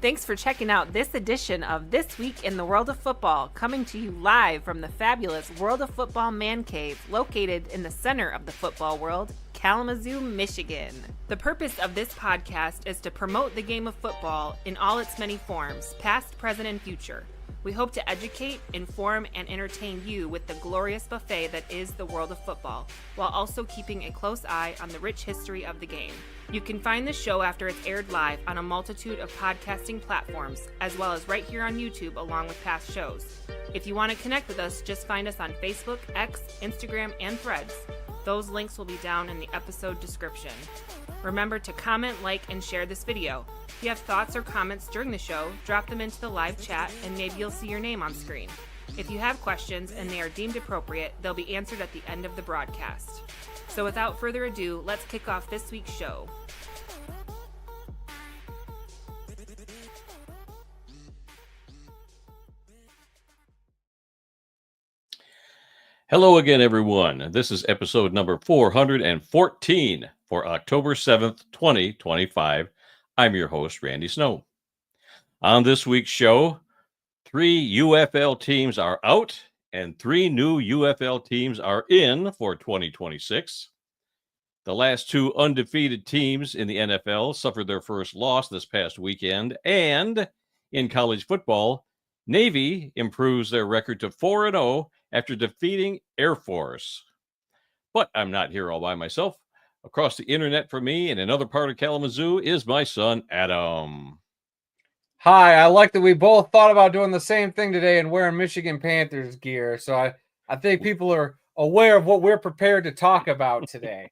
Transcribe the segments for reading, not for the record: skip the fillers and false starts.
Thanks for checking out this edition of This Week in the World of Football, coming to you live from the fabulous World of Football Man Cave, located in the center of the football world, Kalamazoo, Michigan. The purpose of this podcast is to promote the game of football in all its many forms, past, present, and future. We hope to educate, inform, and entertain you with the glorious buffet that is the world of football, while also keeping a close eye on the rich history of the game. You can find the show after it's aired live on a multitude of podcasting platforms, as well as right here on YouTube along with past shows. If you want to connect with us, just find us on Facebook, X, Instagram, and Threads. Those links will be down in the episode description. Remember to comment, like, and share this video. If you have thoughts or comments during the show, drop them into the live chat and maybe you'll see your name on screen. If you have questions and they are deemed appropriate, they'll be answered at the end of the broadcast. So without further ado, let's kick off this week's show. Hello again, everyone. This is episode number 414 for October 7th, 2025. I'm your host, Randy Snow. On this week's show, 3 UFL teams are out and 3 new UFL teams are in for 2026. The last 2 undefeated teams in the NFL suffered their first loss this past weekend. And in college football, Navy improves their record to 4-0 after defeating Air Force. But I'm not here all by myself. Across the internet from me in another part of Kalamazoo is my son, Adam. Hi, I like that we both thought about doing the same thing today and wearing Michigan Panthers gear. So I think people are aware of what we're prepared to talk about today.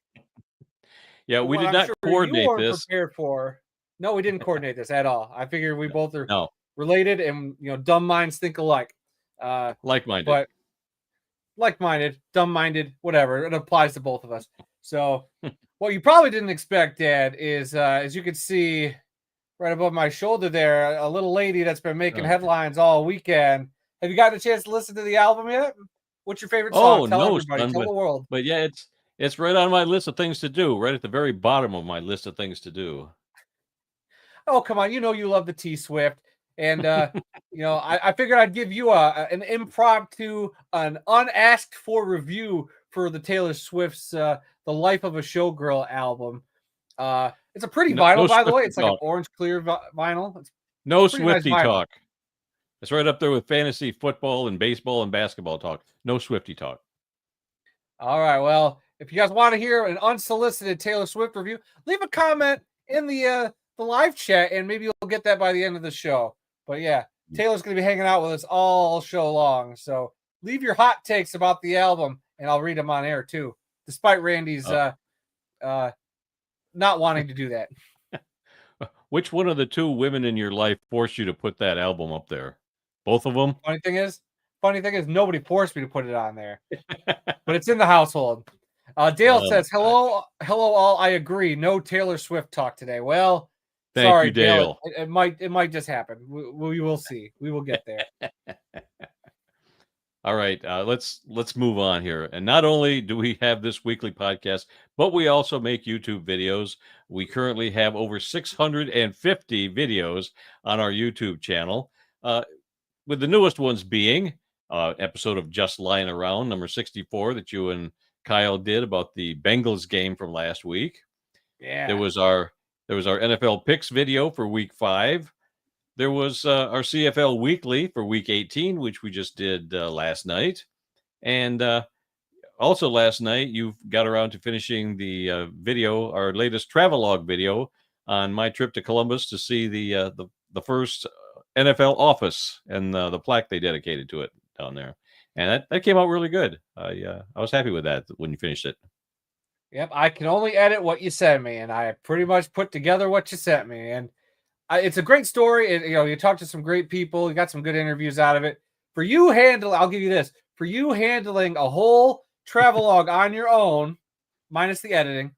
Yeah, we did not coordinate this. Prepared for. No, we didn't coordinate this at all. I figured we both are related and, dumb minds think alike. Like-minded. But like-minded, dumb-minded, whatever. It applies to both of us. So what you probably didn't expect, Dad, is as you can see right above my shoulder there, a little lady that's been making headlines all weekend. Have you gotten a chance to listen to the album yet? What's your favorite song? Tell everybody, tell the world. But yeah, it's right on my list of things to do, right at the very bottom of my list of things to do. Oh, come on. You love the T-Swift. And, I figured I'd give you an impromptu, an unasked for review for the Taylor Swift's The Life of a Showgirl album. It's a pretty vinyl, by the way. It's like an orange clear vinyl. It's no Swiftie talk. It's right up there with fantasy football and baseball and basketball talk. No Swiftie talk. All right. Well, if you guys want to hear an unsolicited Taylor Swift review, leave a comment in the live chat, and maybe you'll get that by the end of the show. But yeah, Taylor's going to be hanging out with us all show long. So leave your hot takes about the album, and I'll read them on air too, despite Randy's not wanting to do that. Which one of the 2 women in your life forced you to put that album up there? Both of them? Funny thing is, nobody forced me to put it on there, but it's in the household. Dale says, hello all. I agree. No Taylor Swift talk today. Well, Thank you, Dale. It might just happen. We will see. We will get there. All right, let's move on here. And not only do we have this weekly podcast, but we also make YouTube videos. We currently have over 650 videos on our YouTube channel, with the newest ones being episode of Just Lying Around, number 64, that you and Kyle did about the Bengals game from last week. Yeah. There was our NFL picks video for week 5. There was our CFL Weekly for Week 18, which we just did last night. And also last night, you got around to finishing the video, our latest travelogue video on my trip to Columbus to see the first NFL office and the plaque they dedicated to it down there. And that came out really good. I was happy with that when you finished it. Yep, I can only edit what you sent me, and I pretty much put together what you sent me. And it's a great story. And, you talked to some great people. You got some good interviews out of it. I'll give you this. For you handling a whole travelogue on your own, minus the editing,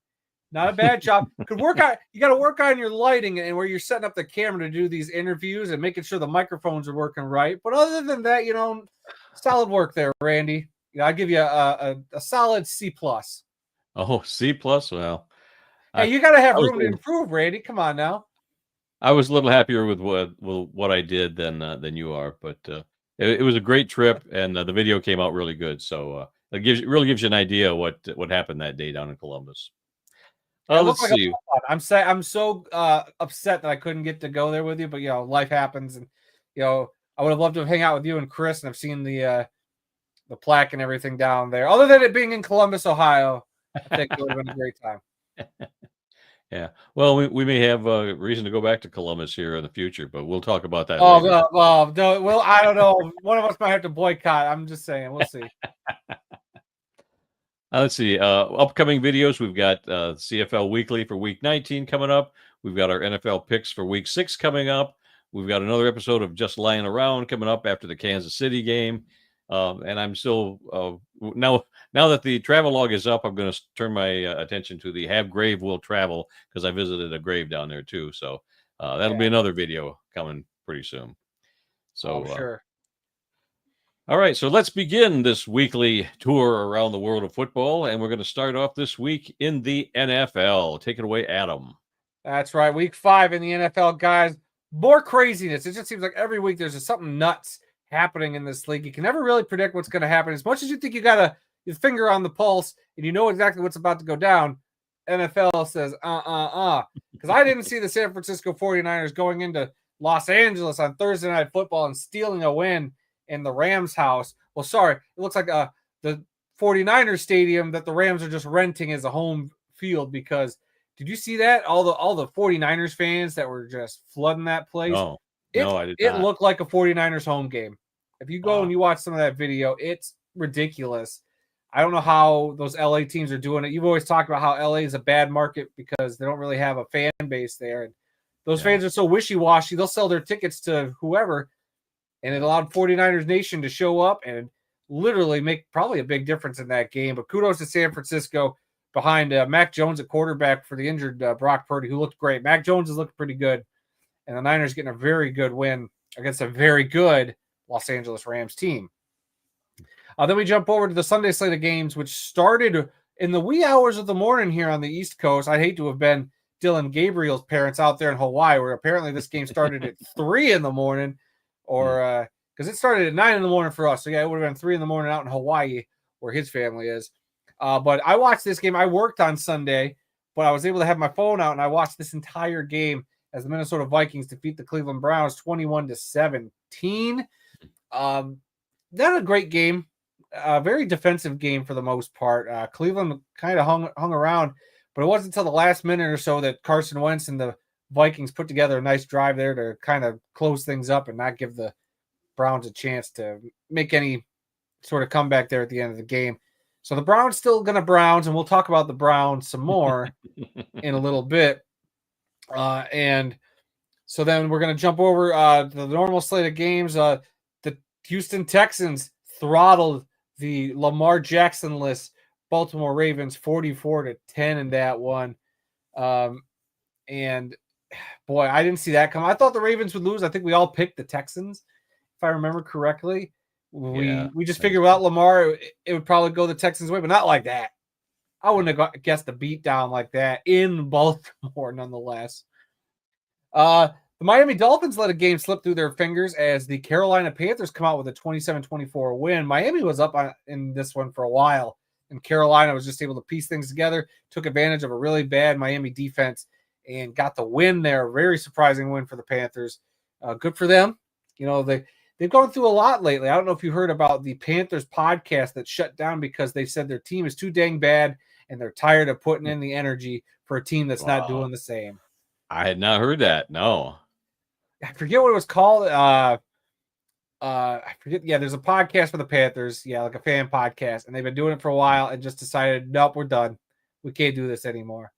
not a bad job. You got to work on your lighting and where you're setting up the camera to do these interviews and making sure the microphones are working right. But other than that, solid work there, Randy. I'll give you a solid C+. Oh, C+? Well, hey, you got to have room to improve, Randy. Come on now. I was a little happier with what I did than you are, but it was a great trip, and the video came out really good. So it really gives you an idea what happened that day down in Columbus. It looked Let's like a see. lot of fun. I'm so upset that I couldn't get to go there with you, but life happens, and I would have loved to hang out with you and Chris, and I've seen the plaque and everything down there. Other than it being in Columbus, Ohio, I think it would have been a great time. Yeah. Well, we may have a reason to go back to Columbus here in the future, but we'll talk about that Oh, later. no, well, I don't know. One of us might have to boycott. I'm just saying. We'll see. Let's see. Upcoming videos. We've got CFL Weekly for Week 19 coming up. We've got our NFL picks for Week 6 coming up. We've got another episode of Just Lying Around coming up after the Kansas City game. And I'm still now that the travel log is up, I'm going to turn my attention to the Have Grave Will Travel, because I visited a grave down there too. So that'll be another video coming pretty soon. So sure. All right, so let's begin this weekly tour around the world of football, and we're going to start off this week in the NFL. Take it away, Adam. That's right. Week 5 in the NFL, guys. More craziness. It just seems like every week there's just something nuts happening in this league. You can never really predict what's going to happen. As much as you think you got your finger on the pulse and you know exactly what's about to go down, NFL says, Because I didn't see the San Francisco 49ers going into Los Angeles on Thursday Night Football and stealing a win in the Rams' house. Well, sorry. It looks like the 49ers stadium that the Rams are just renting as a home field, because did you see that? All the 49ers fans that were just flooding that place. No, I did It not. looked like a 49ers home game. If you go and you watch some of that video, it's ridiculous. I don't know how those LA teams are doing it. You've always talked about how LA is a bad market because they don't really have a fan base there. And those fans are so wishy-washy. They'll sell their tickets to whoever. And it allowed 49ers Nation to show up and literally make probably a big difference in that game. But kudos to San Francisco behind Mac Jones at quarterback for the injured Brock Purdy, who looked great. Mac Jones is looking pretty good. And the Niners getting a very good win against a very good Los Angeles Rams team. Then we jump over to the Sunday slate of games, which started in the wee hours of the morning here on the East Coast. I'd hate to have been Dylan Gabriel's parents out there in Hawaii, where apparently this game started at 3 in the morning, or because it started at 9 in the morning for us. So, yeah, it would have been 3 in the morning out in Hawaii, where his family is. But I watched this game. I worked on Sunday, but I was able to have my phone out, and I watched this entire game as the Minnesota Vikings defeat the Cleveland Browns 21-17. Not a great game. Very defensive game for the most part. Cleveland kind of hung around, but it wasn't until the last minute or so that Carson Wentz and the Vikings put together a nice drive there to kind of close things up and not give the Browns a chance to make any sort of comeback there at the end of the game. So the Browns still going to Browns, and we'll talk about the Browns some more in a little bit. And so then we're going to jump over the normal slate of games. The Houston Texans throttled the Lamar Jackson-less Baltimore Ravens 44-10 in that one. And boy, I didn't see that come. I thought the Ravens would lose. I think we all picked the Texans, if I remember correctly. We just figured without Lamar, it would probably go the Texans' way, but not like that. I wouldn't have guessed a beat down like that in Baltimore, nonetheless. The Miami Dolphins let a game slip through their fingers as the Carolina Panthers come out with a 27-24 win. Miami was up in this one for a while, and Carolina was just able to piece things together, took advantage of a really bad Miami defense, and got the win there. Very surprising win for the Panthers. Good for them. They've gone through a lot lately. I don't know if you heard about the Panthers podcast that shut down because they said their team is too dang bad and they're tired of putting in the energy for a team that's not doing the same. I had not heard that. No. I forget what it was called. I forget. Yeah, there's a podcast for the Panthers. Yeah, like a fan podcast. And they've been doing it for a while and just decided, nope, we're done. We can't do this anymore.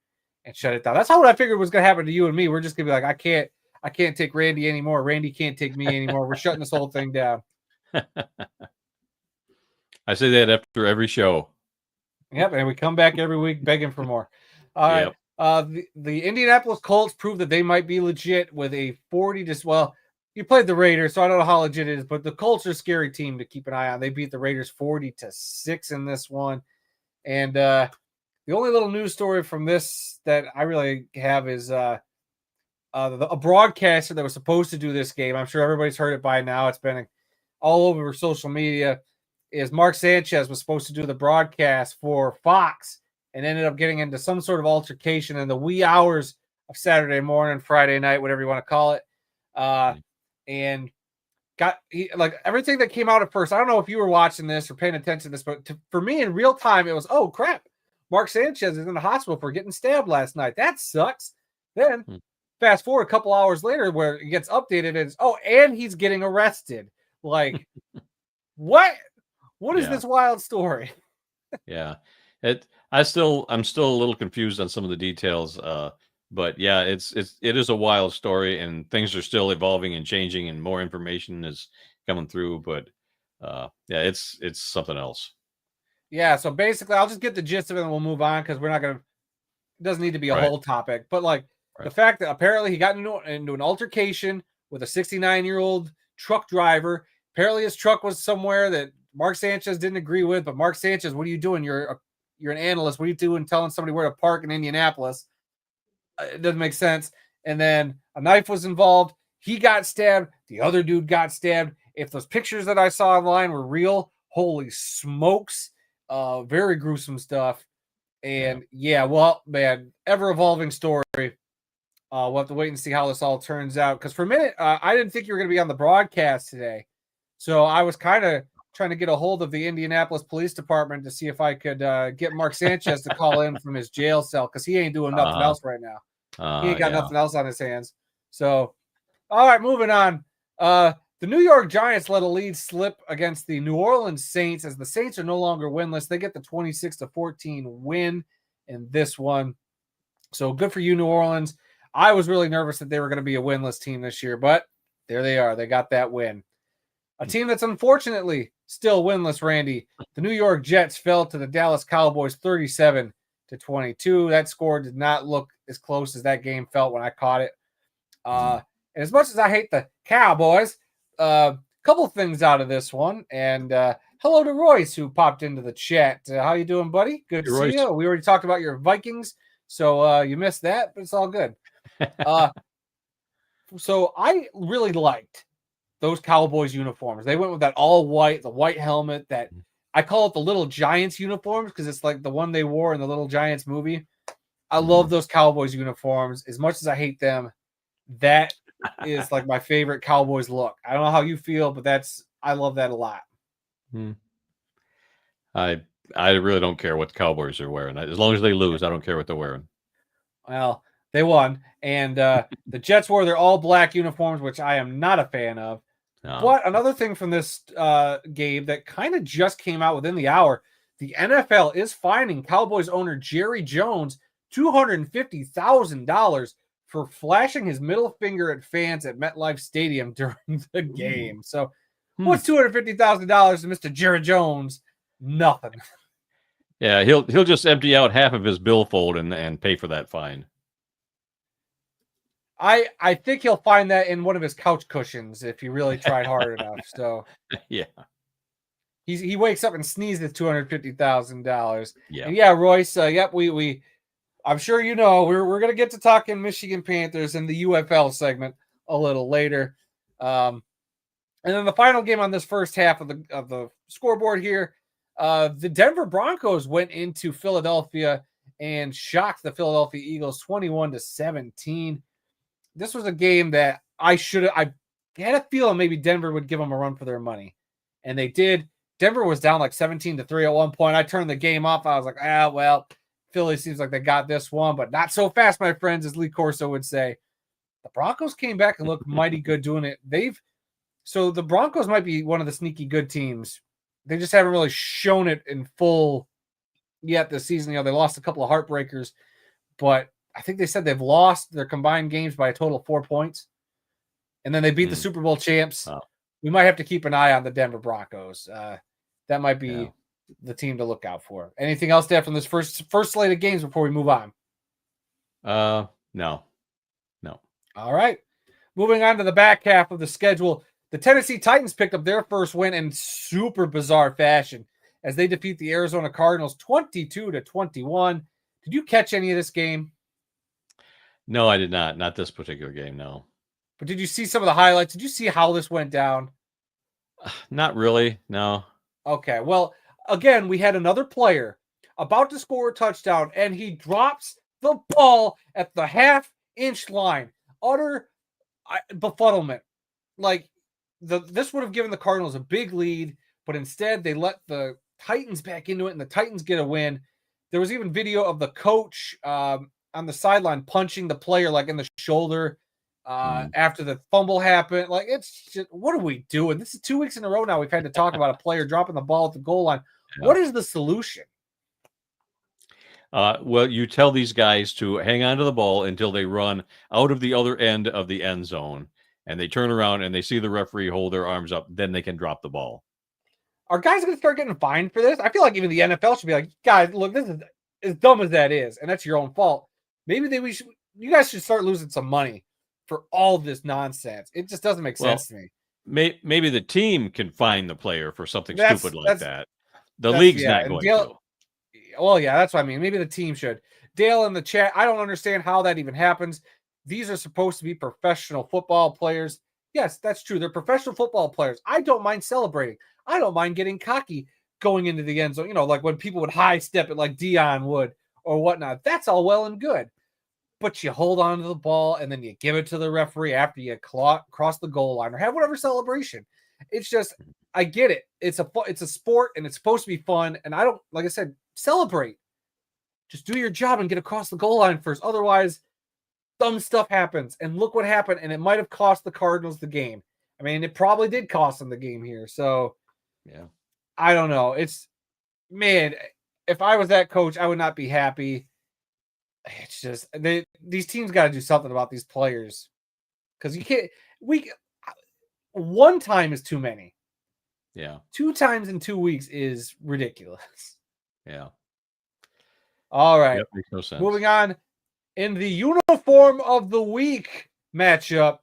And shut it down. That's what I figured was going to happen to you and me. We're just going to be like, I can't take Randy anymore. Randy can't take me anymore. We're shutting this whole thing down. I say that after every show. Yep, and we come back every week begging for more. All right. The Indianapolis Colts proved that they might be legit with a 40 to well. You played the Raiders, so I don't know how legit it is, but the Colts are a scary team to keep an eye on. They beat the Raiders 40-6 in this one. And the only little news story from this that I really have is a broadcaster that was supposed to do this game. I'm sure everybody's heard it by now. It's been all over social media. Is Mark Sanchez was supposed to do the broadcast for Fox and ended up getting into some sort of altercation in the wee hours of Saturday morning, Friday night, whatever you want to call it. And got like everything that came out at first. I don't know if you were watching this or paying attention to this, but for me in real time, it was, oh crap, Mark Sanchez is in the hospital for getting stabbed last night. That sucks. Then fast forward a couple hours later where it gets updated and and he's getting arrested. Like, what? What is this wild story? Yeah. I'm still a little confused on some of the details. But yeah, it is a wild story, and things are still evolving and changing, and more information is coming through. But yeah, it's something else. Yeah. So basically, I'll just get the gist of it, and we'll move on because we're not gonna. It doesn't need to be a whole topic, but like the fact that apparently he got into an altercation with a 69-year-old truck driver. Apparently, his truck was somewhere that Mark Sanchez didn't agree with. But Mark Sanchez, what are you doing? You're an analyst. What are you doing telling somebody where to park in Indianapolis? It doesn't make sense. And then a knife was involved. He got stabbed. The other dude got stabbed. If those pictures that I saw online were real, holy smokes. Very gruesome stuff. And well, man, ever evolving story. We'll have to wait and see how this all turns out. Because for a minute, I didn't think you were going to be on the broadcast today. So I was kind of trying to get a hold of the Indianapolis Police Department to see if I could get Mark Sanchez to call in from his jail cell because he ain't doing nothing else right now. He ain't got nothing else on his hands. So, all right, moving on. The New York Giants let a lead slip against the New Orleans Saints as the Saints are no longer winless. They get the 26-14 win in this one. So good for you, New Orleans. I was really nervous that they were going to be a winless team this year, but there they are. They got that win. A team that's unfortunately still winless, Randy. The New York Jets fell to the Dallas Cowboys 37-22. That score did not look as close as that game felt when I caught it. And as much as I hate the Cowboys, a couple things out of this one. And hello to Royce, who popped into the chat. How you doing, buddy? Good to see you. We already talked about your Vikings, so you missed that, but it's all good. So I really liked those Cowboys uniforms. They went with that all white, the white helmet that I call it the Little Giants uniforms because it's like the one they wore in the Little Giants movie. I love those Cowboys uniforms. As much as I hate them, that is like my favorite Cowboys look. I don't know how you feel, but I love that a lot. I really don't care what the Cowboys are wearing. As long as they lose, I don't care what they're wearing. Well, they won. And the Jets wore their all-black uniforms, which I am not a fan of. No. But another thing from this game that kind of just came out within the hour, the NFL is fining Cowboys owner Jerry Jones $250,000 for flashing his middle finger at fans at MetLife Stadium during the game. So what's $250,000 to Mr. Jerry Jones? Nothing. Yeah, he'll just empty out half of his billfold and pay for that fine. I think he'll find that in one of his couch cushions if he really tried hard enough. So yeah, he wakes up and sneezes $250,000. Yeah, and yeah, Royce. Yep, we I'm sure you know we're gonna get to talking Michigan Panthers in the UFL segment a little later. And then the final game on this first half of the scoreboard here, the Denver Broncos went into Philadelphia and shocked the Philadelphia Eagles 21-17. This was a game that I had a feeling maybe Denver would give them a run for their money. And they did. Denver was down like 17-3 at one point. I turned the game off. I was like, well, Philly seems like they got this one, but not so fast, my friends, as Lee Corso would say. The Broncos came back and looked mighty good doing it. So the Broncos might be one of the sneaky good teams. They just haven't really shown it in full yet this season. They lost a couple of heartbreakers, but I think they said they've lost their combined games by a total of 4 points. And then they beat the Super Bowl champs. Oh. We might have to keep an eye on the Denver Broncos. That might be the team to look out for. Anything else to add from this first slate of games before we move on? No. All right. Moving on to the back half of the schedule. The Tennessee Titans picked up their first win in super bizarre fashion as they defeat the Arizona Cardinals 22-21. Did you catch any of this game? No, I did not. Not this particular game. No, But did you see some of the highlights? Did you see how this went down? not really. No. Okay. Well, again, we had another player about to score a touchdown, and he drops the ball at the half-inch line. Utter befuddlement. Like this would have given the Cardinals a big lead, but instead they let the Titans back into it, and the Titans get a win. There was even video of the coach on the sideline punching the player like in the shoulder after the fumble happened. Like, it's just, what are we doing? This is 2 weeks in a row now we've had to talk about a player dropping the ball at the goal line. Yeah. What is the solution? Well, you tell these guys to hang on to the ball until they run out of the other end of the end zone, and they turn around and they see the referee hold their arms up. Then they can drop the ball. Are guys going to start getting fined for this? I feel like even the NFL should be like, guys, look, this is as dumb as that is, and that's your own fault. Maybe you guys should start losing some money for all this nonsense. It just doesn't make sense to me. Maybe the team can fine the player for something stupid like that. The that's, league's yeah, not going Dale, to. Well, yeah, that's what I mean. Maybe the team should. Dale in the chat, I don't understand how that even happens. These are supposed to be professional football players. Yes, that's true. They're professional football players. I don't mind celebrating. I don't mind getting cocky going into the end zone. You know, like when people would high step it like Dion would or whatnot. That's all well and good. But you hold on to the ball and then you give it to the referee after you cross the goal line or have whatever celebration. It's just, I get it. It's a sport and it's supposed to be fun. And I don't, like I said, celebrate. Just do your job and get across the goal line first. Otherwise, dumb stuff happens. And look what happened. And it might have cost the Cardinals the game. I mean, it probably did cost them the game here. So, yeah, I don't know. It's, man, if I was that coach, I would not be happy. It's just these teams got to do something about these players because you can't. One time is too many. Yeah. 2 times in 2 weeks is ridiculous. Yeah. All right. Yep, makes no sense. Moving on. In the uniform of the week matchup,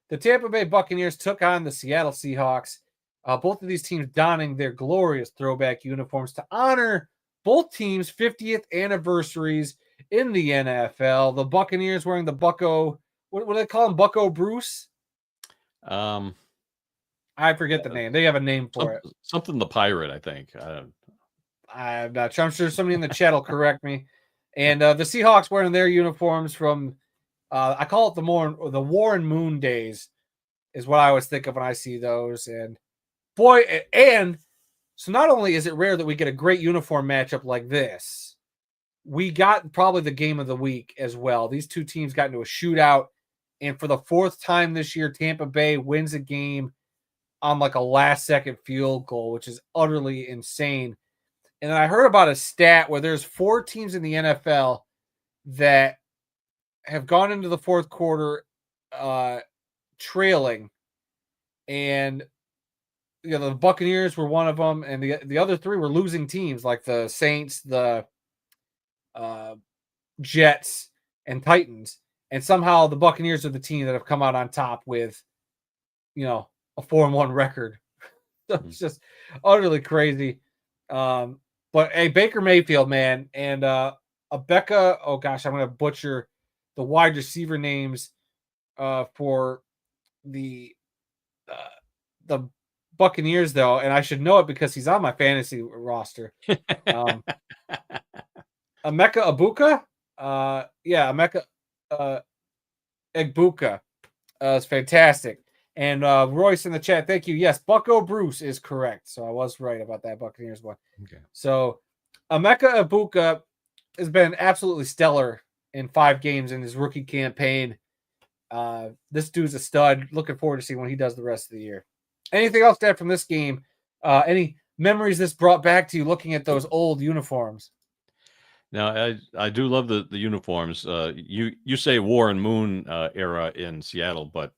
the Tampa Bay Buccaneers took on the Seattle Seahawks. Both of these teams donning their glorious throwback uniforms to honor both teams' 50th anniversaries in the NFL. The Buccaneers wearing the Bucko, what do they call him? Bucko Bruce? I forget the name. They have a name for it. Something the Pirate, I think. I'm not sure. I'm sure somebody in the chat will correct me. And the Seahawks wearing their uniforms from, I call it the Warren Moon days is what I always think of when I see those. And boy, and so not only is it rare that we get a great uniform matchup like this, we got probably the game of the week as well. These two teams got into a shootout. And for the 4th time this year, Tampa Bay wins a game on like a last-second field goal, which is utterly insane. And I heard about a stat where there's 4 teams in the NFL that have gone into the 4th quarter trailing. And the Buccaneers were one of them, and the other 3 were losing teams like the Saints, the Jets, and Titans. And somehow the Buccaneers are the team that have come out on top with, a 4-1 record. So it's just utterly crazy. But hey, Baker Mayfield, man, and Abeka, oh gosh, I'm going to butcher the wide receiver names for the Buccaneers, though, and I should know it because he's on my fantasy roster. Emeka Ibuka? Emeka Egbuka is fantastic. And Royce in the chat, thank you. Yes, Bucko Bruce is correct. So I was right about that Buccaneers one. Okay. So Emeka Ibuka has been absolutely stellar in 5 games in his rookie campaign. This dude's a stud. Looking forward to seeing what he does the rest of the year. Anything else to add from this game? Any memories this brought back to you looking at those old uniforms? Now, I do love the uniforms. You say Warren Moon era in Seattle, but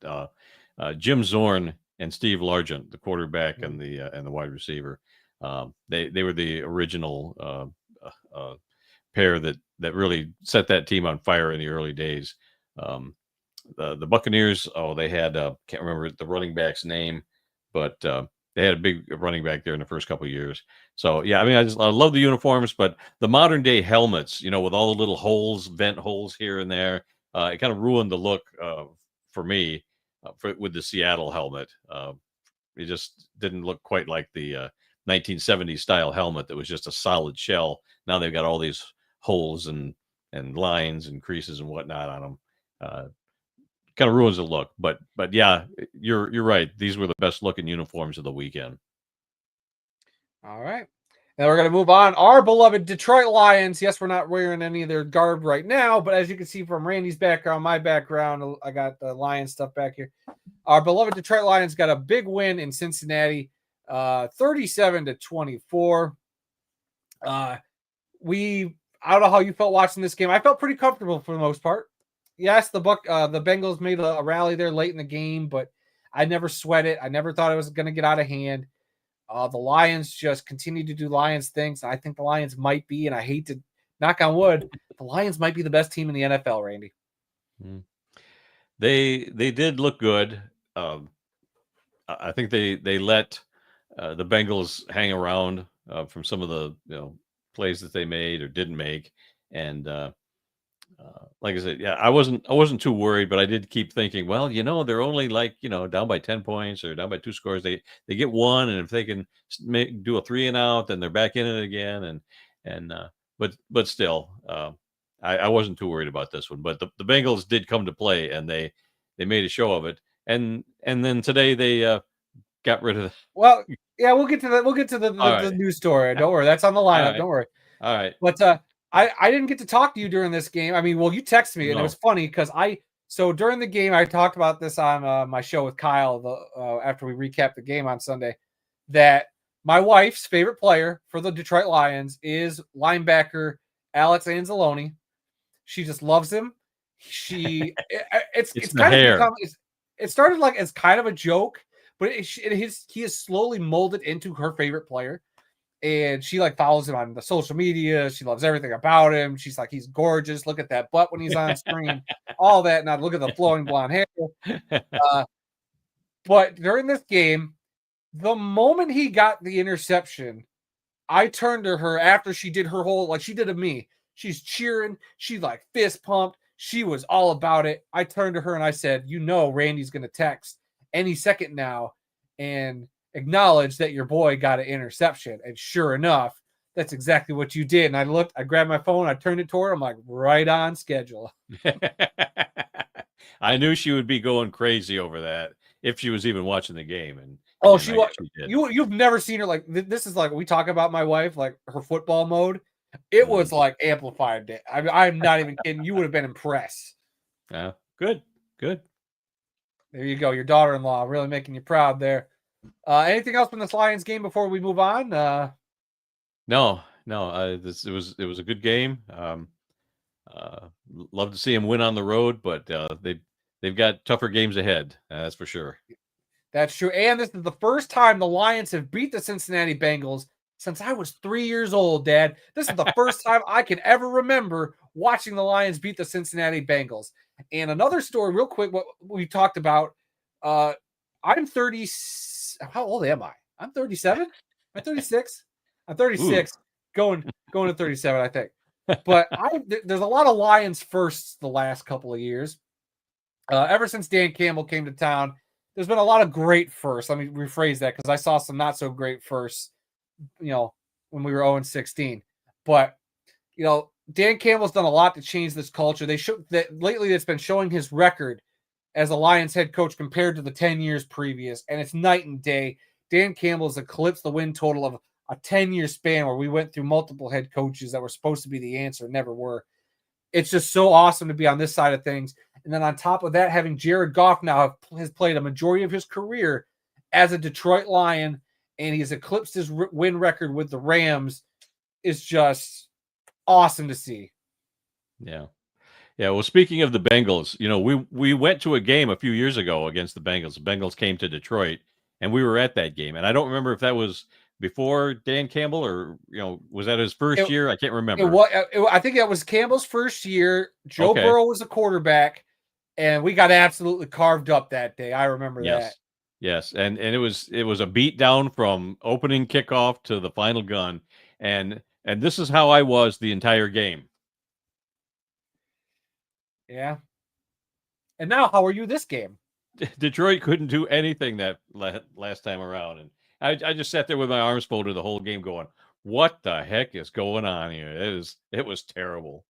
Jim Zorn and Steve Largent, the quarterback and the wide receiver, they were the original pair that really set that team on fire in the early days. The Buccaneers, they had can't remember the running back's name, but they had a big running back there in the first couple of years. So yeah, I mean, I love the uniforms, but the modern day helmets, with all the little holes, vent holes here and there, it kind of ruined the look for me with the Seattle helmet. It just didn't look quite like the 1970s style helmet that was just a solid shell. Now they've got all these holes and lines and creases and whatnot on them. Kind of ruins the look, but yeah, you're right. These were the best looking uniforms of the weekend. All right. Now we're going to move on. Our beloved Detroit Lions. Yes, we're not wearing any of their garb right now, but as you can see from Randy's background, my background, I got the Lions stuff back here. Our beloved Detroit Lions got a big win in Cincinnati, 37-24. I don't know how you felt watching this game. I felt pretty comfortable for the most part. Yes, the Bengals made a rally there late in the game, but I never sweat it. I never thought it was going to get out of hand. The Lions just continue to do Lions things. I think the Lions might be, and I hate to knock on wood, the Lions might be the best team in the NFL, Randy. They did look good. I think they let the Bengals hang around from some of the plays that they made or didn't make, and like I said, yeah, I wasn't too worried, but I did keep thinking, well, they're only down by 10 points or down by 2 scores. They get one, and if they can do a 3 and out, then they're back in it again. But still, I wasn't too worried about this one. But the Bengals did come to play, and they made a show of it. And then today they got rid of. Well, yeah, we'll get to that. We'll get to the news story. Don't worry, that's on the lineup. Right. Don't worry. All right. But I didn't get to talk to you during this game. I mean, well, you texted me, and it was funny because so during the game, I talked about this on my show with Kyle after we recapped the game on Sunday, that my wife's favorite player for the Detroit Lions is linebacker Alex Anzalone. She just loves him. It's kind of become, it started like as kind of a joke, but he is slowly molded into her favorite player. And she follows him on the social media. She loves everything about him. She's like, he's gorgeous. Look at that butt when he's on screen. All that. Now look at the flowing blonde hair. But during this game, the moment he got the interception, I turned to her after she did her whole, like she did to me. She's cheering. She fist pumped. She was all about it. I turned to her and I said, Randy's going to text any second now and acknowledge that your boy got an interception. And sure enough, that's exactly what you did. And I grabbed my phone, I turned it toward her. I'm like, right on schedule. I knew she would be going crazy over that if she was even watching the game. And she did. You've never seen her this is we talk about my wife, her football mode. It was amplified. I'm not even kidding. You would have been impressed. Yeah, good. There you go. Your daughter-in-law really making you proud there. Anything else from this Lions game before we move on? No. It was a good game. Love to see them win on the road, but they've got tougher games ahead. That's for sure. That's true. And this is the first time the Lions have beat the Cincinnati Bengals since I was 3 years old, Dad. This is the first time I can ever remember watching the Lions beat the Cincinnati Bengals. And another story, real quick, what we talked about. I'm 30. How old am I? I'm 37. I'm 36. I'm 36. Going to 37, I think. But there's a lot of Lions firsts the last couple of years. Ever since Dan Campbell came to town, there's been a lot of great firsts. Let me rephrase that because I saw some not so great firsts, when we were 0-16. But Dan Campbell's done a lot to change this culture. Lately it's been showing his record as a Lions head coach compared to the 10 years previous, and it's night and day. Dan Campbell's eclipsed the win total of a 10-year span where we went through multiple head coaches that were supposed to be the answer, never were. It's just so awesome to be on this side of things. And then on top of that, having Jared Goff now has played a majority of his career as a Detroit Lion, and he's eclipsed his win record with the Rams, is just awesome to see. Yeah. Well, speaking of the Bengals, we went to a game a few years ago against the Bengals. The Bengals came to Detroit, and we were at that game. And I don't remember if that was before Dan Campbell or, was that his first year? I can't remember. I think that was Campbell's first year. Joe Burrow was the quarterback, and we got absolutely carved up that day. I remember that. Yes, and it was a beat down from opening kickoff to the final gun. And this is how I was the entire game. Yeah. And now, how are you this game? Detroit couldn't do anything that last time around, and I just sat there with my arms folded the whole game, going, "What the heck is going on here?" It was terrible.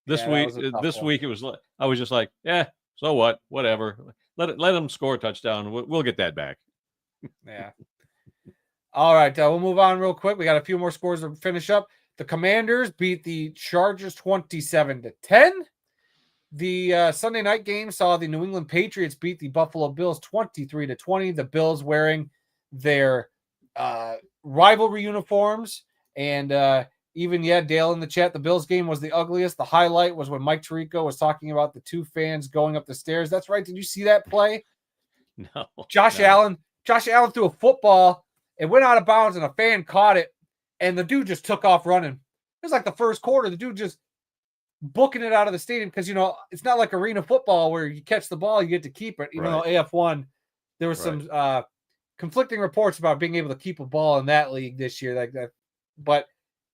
Yeah, that was a tough This one. week it was I was just like, "Yeah, so what? Whatever. Let them score a touchdown. We'll get that back." Yeah. All right, we'll move on real quick. We got a few more scores to finish up. The Commanders beat the Chargers 27-10. The Sunday night game saw the New England Patriots beat the Buffalo Bills 23-20. The Bills wearing their rivalry uniforms. And Dale in the chat, the Bills game was the ugliest. The highlight was when Mike Tirico was talking about the two fans going up the stairs. That's right. Did you see that play? No. Josh Allen threw a football. It went out of bounds and a fan caught it. And the dude just took off running. It was like the first quarter. The dude just booking it out of the stadium because, it's not like arena football where you catch the ball, you get to keep it. Even though AF1, there was some conflicting reports about being able to keep a ball in that league this year like that. But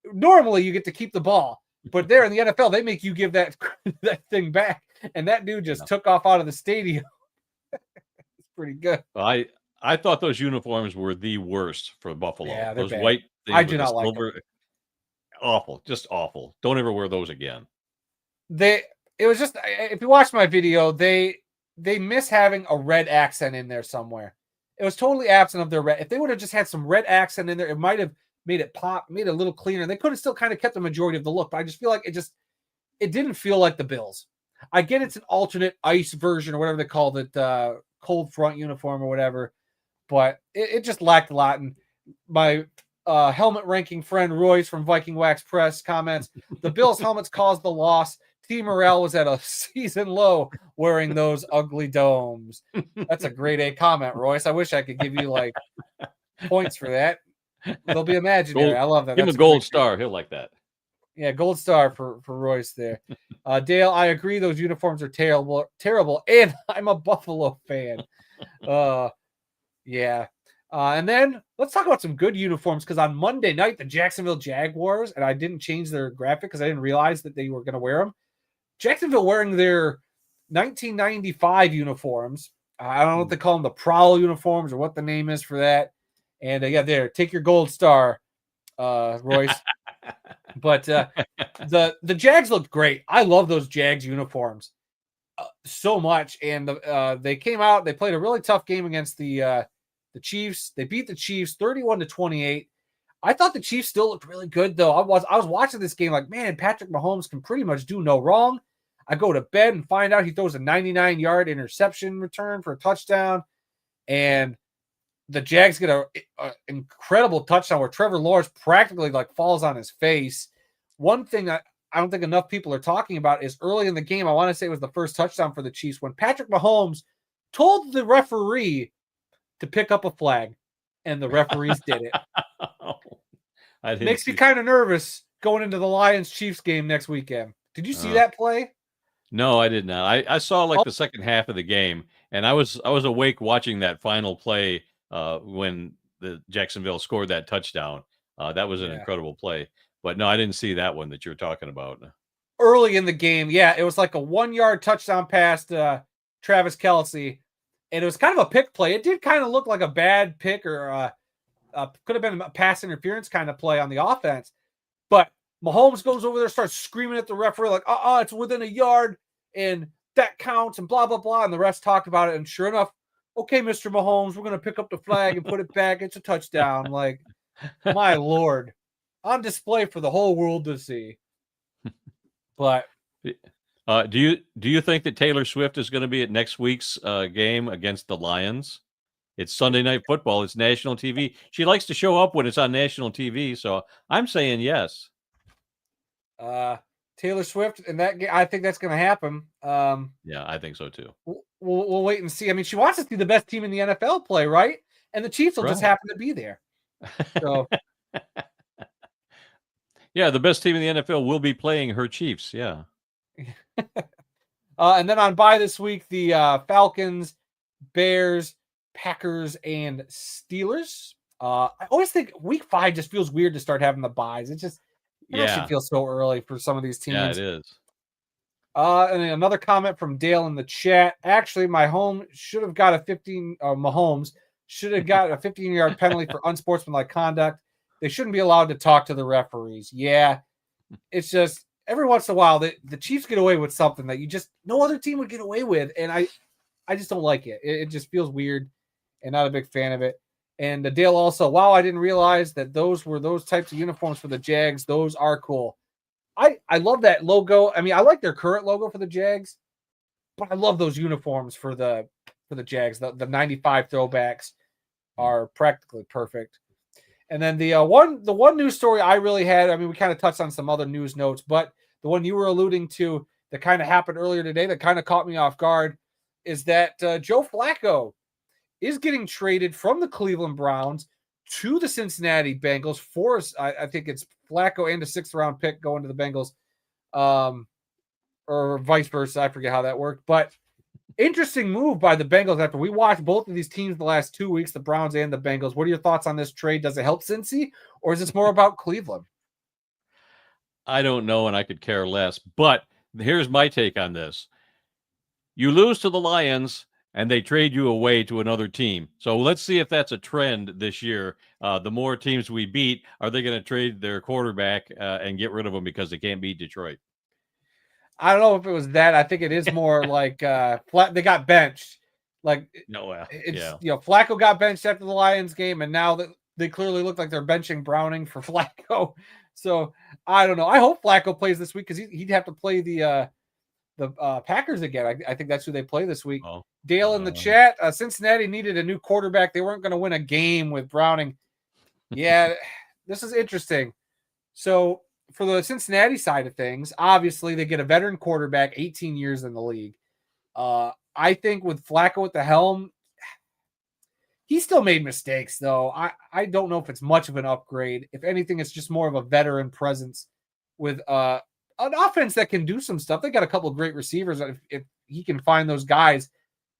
normally you get to keep the ball. But there in the NFL, they make you give that thing back. And that dude just took off out of the stadium. It's pretty good. I thought those uniforms were the worst for Buffalo. Yeah, those bad. white things I do with not the like silver. them. Awful, just awful. Don't ever wear those again. It was just, if you watch my video, they miss having a red accent in there somewhere. It was totally absent of their red. If they would have just had some red accent in there, it might have made it pop, made it a little cleaner. They could have still kind of kept the majority of the look, but I just feel like it didn't feel like the Bills. I get it's an alternate ice version or whatever they called it, cold front uniform or whatever, but it just lacked a lot. And my helmet ranking friend Royce from Viking Wax Press comments, the Bills helmets caused the loss. Team morale was at a season low wearing those ugly domes. That's a grade A comment, Royce. I wish I could give you like points for that. They'll be imaginary. I love that. Give him That's a gold star. He'll like that. Yeah, gold star for Royce there. Dale, I agree. Those uniforms are terrible, and I'm a Buffalo fan. Yeah. And then let's talk about some good uniforms because on Monday night, the Jacksonville Jaguars, and I didn't change their graphic because I didn't realize that they were going to wear them. Jacksonville wearing their 1995 uniforms. I don't know what they call them, the Prowl uniforms or what the name is for that. And there, take your gold star, Royce. But the Jags looked great. I love those Jags uniforms so much. And they came out. They played a really tough game against the Chiefs. They beat the Chiefs 31-28. I thought the Chiefs still looked really good, though. I was watching this game like, man, Patrick Mahomes can pretty much do no wrong. I go to bed and find out he throws a 99-yard interception return for a touchdown. And the Jags get an incredible touchdown where Trevor Lawrence practically like falls on his face. One thing I don't think enough people are talking about is early in the game, I want to say it was the first touchdown for the Chiefs, when Patrick Mahomes told the referee to pick up a flag, and the referees did it. Makes me kind of nervous going into the Lions-Chiefs game next weekend. Did you see that play? No, I did not. I saw the second half of the game, and I was awake watching that final play when the Jacksonville scored that touchdown. That was an incredible play. But no, I didn't see that one that you were talking about. Early in the game, it was like a 1-yard touchdown pass to Travis Kelce, and it was kind of a pick play. It did kind of look like a bad pick or could have been a pass interference kind of play on the offense. But Mahomes goes over there, starts screaming at the referee like, it's within a yard, and that counts, and blah, blah, blah. And the refs talked about it, and sure enough, okay, Mr. Mahomes, we're going to pick up the flag and put it back. It's a touchdown. Like, my Lord. On display for the whole world to see. But do you think that Taylor Swift is going to be at next week's game against the Lions? It's Sunday Night Football. It's national TV. She likes to show up when it's on national TV, so I'm saying yes. Taylor Swift in that game, I think that's going to happen. Yeah, I think so too. We'll wait and see. I mean, she wants to see the best team in the NFL play, right? And the Chiefs will just happen to be there. So, yeah, the best team in the NFL will be playing her Chiefs. Yeah. And then on bye this week, the Falcons, Bears, Packers, and Steelers. I always think week 5 just feels weird to start having the byes. It just should feel so early for some of these teams. Yeah, it is. And then another comment from Dale in the chat. Actually, my home should have got a 15. Mahomes should have got a 15-yard penalty for unsportsmanlike conduct. They shouldn't be allowed to talk to the referees. Yeah, it's just every once in a while the Chiefs get away with something that you just no other team would get away with, and I just don't like it. It just feels weird, and not a big fan of it. And Dale also, wow, I didn't realize that those were those types of uniforms for the Jags. Those are cool. I love that logo. I mean, I like their current logo for the Jags, but I love those uniforms for the Jags. The 95 throwbacks are practically perfect. And then the one news story I really had, I mean, we kind of touched on some other news notes, but the one you were alluding to that kind of happened earlier today that kind of caught me off guard is that Joe Flacco is getting traded from the Cleveland Browns to the Cincinnati Bengals for, I think it's Flacco and a 6th-round pick going to the Bengals, or vice versa. I forget how that worked, but interesting move by the Bengals after we watched both of these teams the last 2 weeks, the Browns and the Bengals. What are your thoughts on this trade? Does it help Cincy, or is this more about Cleveland? I don't know, and I could care less. But here's my take on this. You lose to the Lions, and they trade you away to another team. So let's see if that's a trend this year. The more teams we beat, are they going to trade their quarterback and get rid of them because they can't beat Detroit? I don't know if it was that. I think it is more like they got benched. Like it's Flacco got benched after the Lions game, and now that they clearly look like they're benching Browning for Flacco. So I don't know. I hope Flacco plays this week because he'd have to play the Packers again. I think that's who they play this week. Oh, Dale in the chat, Cincinnati needed a new quarterback. They weren't going to win a game with Browning. Yeah, this is interesting. So for the Cincinnati side of things, obviously they get a veteran quarterback, 18 years in the league. I think with Flacco at the helm, he still made mistakes, though. I don't know if it's much of an upgrade. If anything, it's just more of a veteran presence with an offense that can do some stuff. They got a couple of great receivers. If he can find those guys,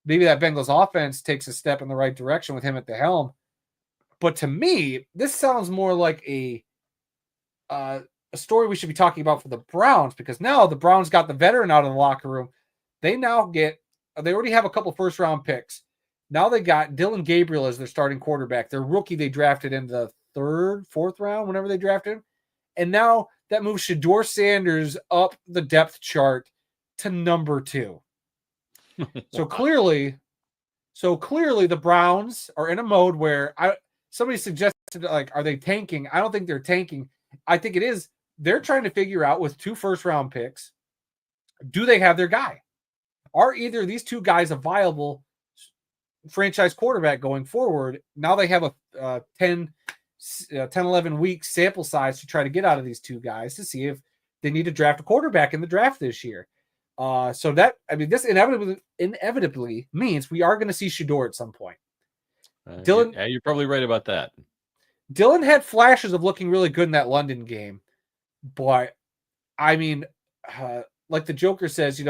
maybe that Bengals offense takes a step in the right direction with him at the helm. But to me, this sounds more like a story we should be talking about for the Browns, because now the Browns got the veteran out of the locker room. They already have a couple first-round picks. Now they got Dylan Gabriel as their starting quarterback. Their rookie they drafted in the 3rd, 4th round, whenever they drafted him. And now that moves Shedeur Sanders up the depth chart to number 2. So clearly the Browns are in a mode where somebody suggested, like, are they tanking? I don't think they're tanking. I think it is. They're trying to figure out with 2 first-round picks, do they have their guy? Are either of these 2 guys a viable franchise quarterback going forward? Now they have a 10, 11 week sample size to try to get out of these 2 guys to see if they need to draft a quarterback in the draft this year. So that, I mean, this inevitably means we are going to see Shedeur at some point. Dylan, you're probably right about that. Dylan had flashes of looking really good in that London game, but I mean, like the Joker says,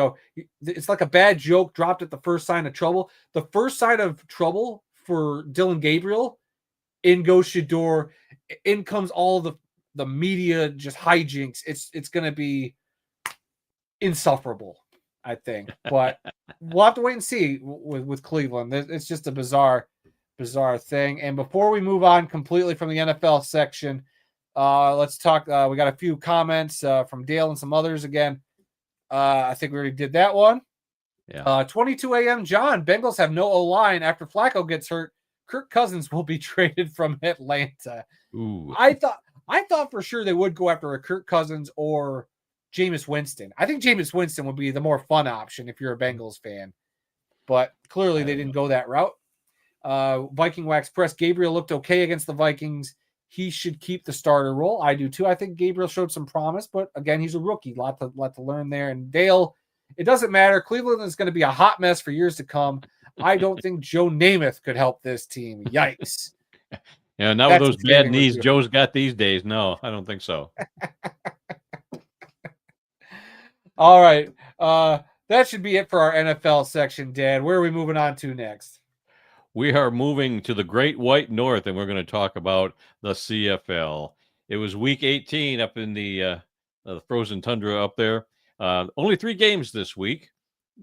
it's like a bad joke dropped at the first sign of trouble. The first sign of trouble for Dylan Gabriel, in goes Shedeur, in comes all the media just hijinks. It's going to be insufferable, I think. But we'll have to wait and see with Cleveland. It's just a bizarre thing. And before we move on completely from the NFL section, let's talk. We got a few comments from Dale and some others again. I think we already did that one. Yeah. 22 a.m. John, Bengals have no O-line. After Flacco gets hurt, Kirk Cousins will be traded from Atlanta. Ooh. I thought for sure they would go after a Kirk Cousins or Jameis Winston. I think Jameis Winston would be the more fun option if you're a Bengals fan. But clearly they didn't go that route. Viking Wax Press, Gabriel looked okay against the Vikings. He should keep the starter role. I do too. I think Gabriel showed some promise, but again, he's a rookie. Lot to learn there. And Dale, it doesn't matter. Cleveland is going to be a hot mess for years to come. I don't think Joe Namath could help this team. Yikes. Yeah, not with those bad knees Joe's got these days. No, I don't think so. All right. That should be it for our NFL section, Dad. Where are we moving on to next? We are moving to the Great White North, and we're going to talk about the CFL. It was week 18 up in the frozen tundra up there. Only 3 games this week.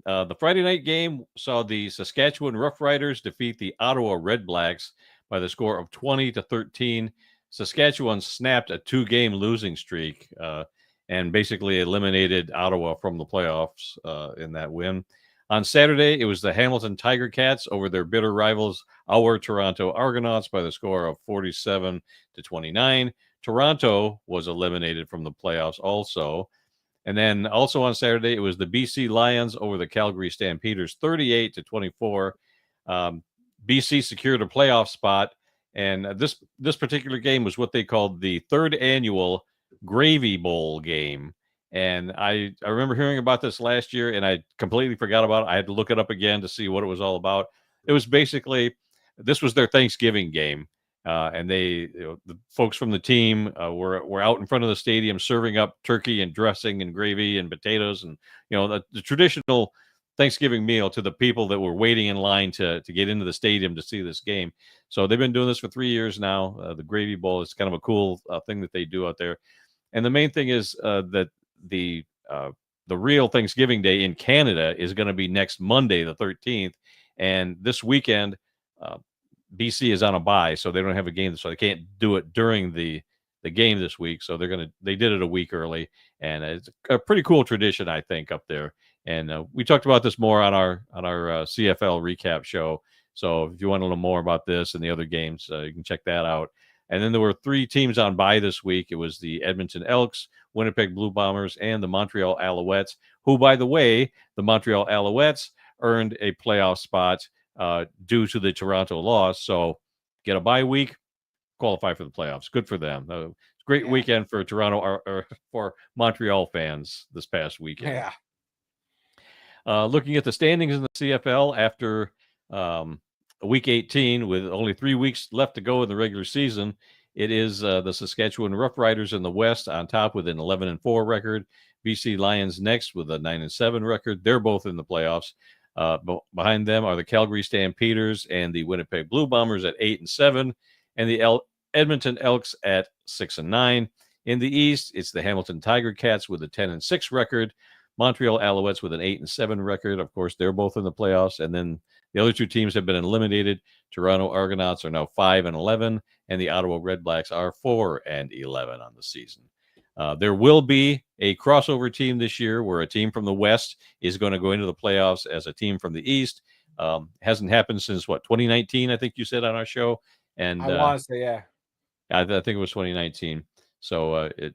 The Friday night game saw the Saskatchewan Roughriders defeat the Ottawa Redblacks by the score of 20-13. Saskatchewan snapped a 2-game losing streak and basically eliminated Ottawa from the playoffs in that win. On Saturday, it was the Hamilton Tiger Cats over their bitter rivals, our Toronto Argonauts, by the score of 47-29. Toronto was eliminated from the playoffs also. And then also on Saturday, it was the BC Lions over the Calgary Stampeders, 38-24. BC secured a playoff spot, and this particular game was what they called the third annual Gravy Bowl game. And I remember hearing about this last year, and I completely forgot about it. I had to look it up again to see what it was all about. It was basically, this was their Thanksgiving game. And they, the folks from the team were out in front of the stadium serving up turkey and dressing and gravy and potatoes and the traditional Thanksgiving meal to the people that were waiting in line to get into the stadium to see this game. So they've been doing this for 3 years now. The Gravy Bowl is kind of a cool thing that they do out there. And the main thing is that the real Thanksgiving Day in Canada is going to be next Monday, the 13th, and this weekend. BC is on a bye, so they don't have a game, so they can't do it during the game this week. So they did it a week early, and it's a pretty cool tradition, I think, up there. And we talked about this more on our CFL recap show. So if you want to know more about this and the other games, you can check that out. And then there were 3 teams on bye this week. It was the Edmonton Elks, Winnipeg Blue Bombers, and the Montreal Alouettes, who, by the way, the Montreal Alouettes earned a playoff spot due to the Toronto loss. So get a bye week, qualify for the playoffs. Good for them. It's a great weekend for Toronto or for Montreal fans this past weekend. Yeah. Looking at the standings in the CFL after week 18 with only 3 weeks left to go in the regular season, it is the Saskatchewan Roughriders in the West on top with an 11-4 record. BC Lions next with a 9-7 record. They're both in the playoffs. Behind them are the Calgary Stampeders and the Winnipeg Blue Bombers at 8-7, and the Edmonton Elks at 6-9. In the East, it's the Hamilton Tiger Cats with a 10-6 record, Montreal Alouettes with an 8-7 record. Of course, they're both in the playoffs, and then the other 2 teams have been eliminated. Toronto Argonauts are now 5-11, and the Ottawa Redblacks are 4-11 on the season. There will be a crossover team this year where a team from the West is going to go into the playoffs as a team from the East. Hasn't happened since 2019, I think you said on our show. And I want to say, yeah. I think it was 2019. So it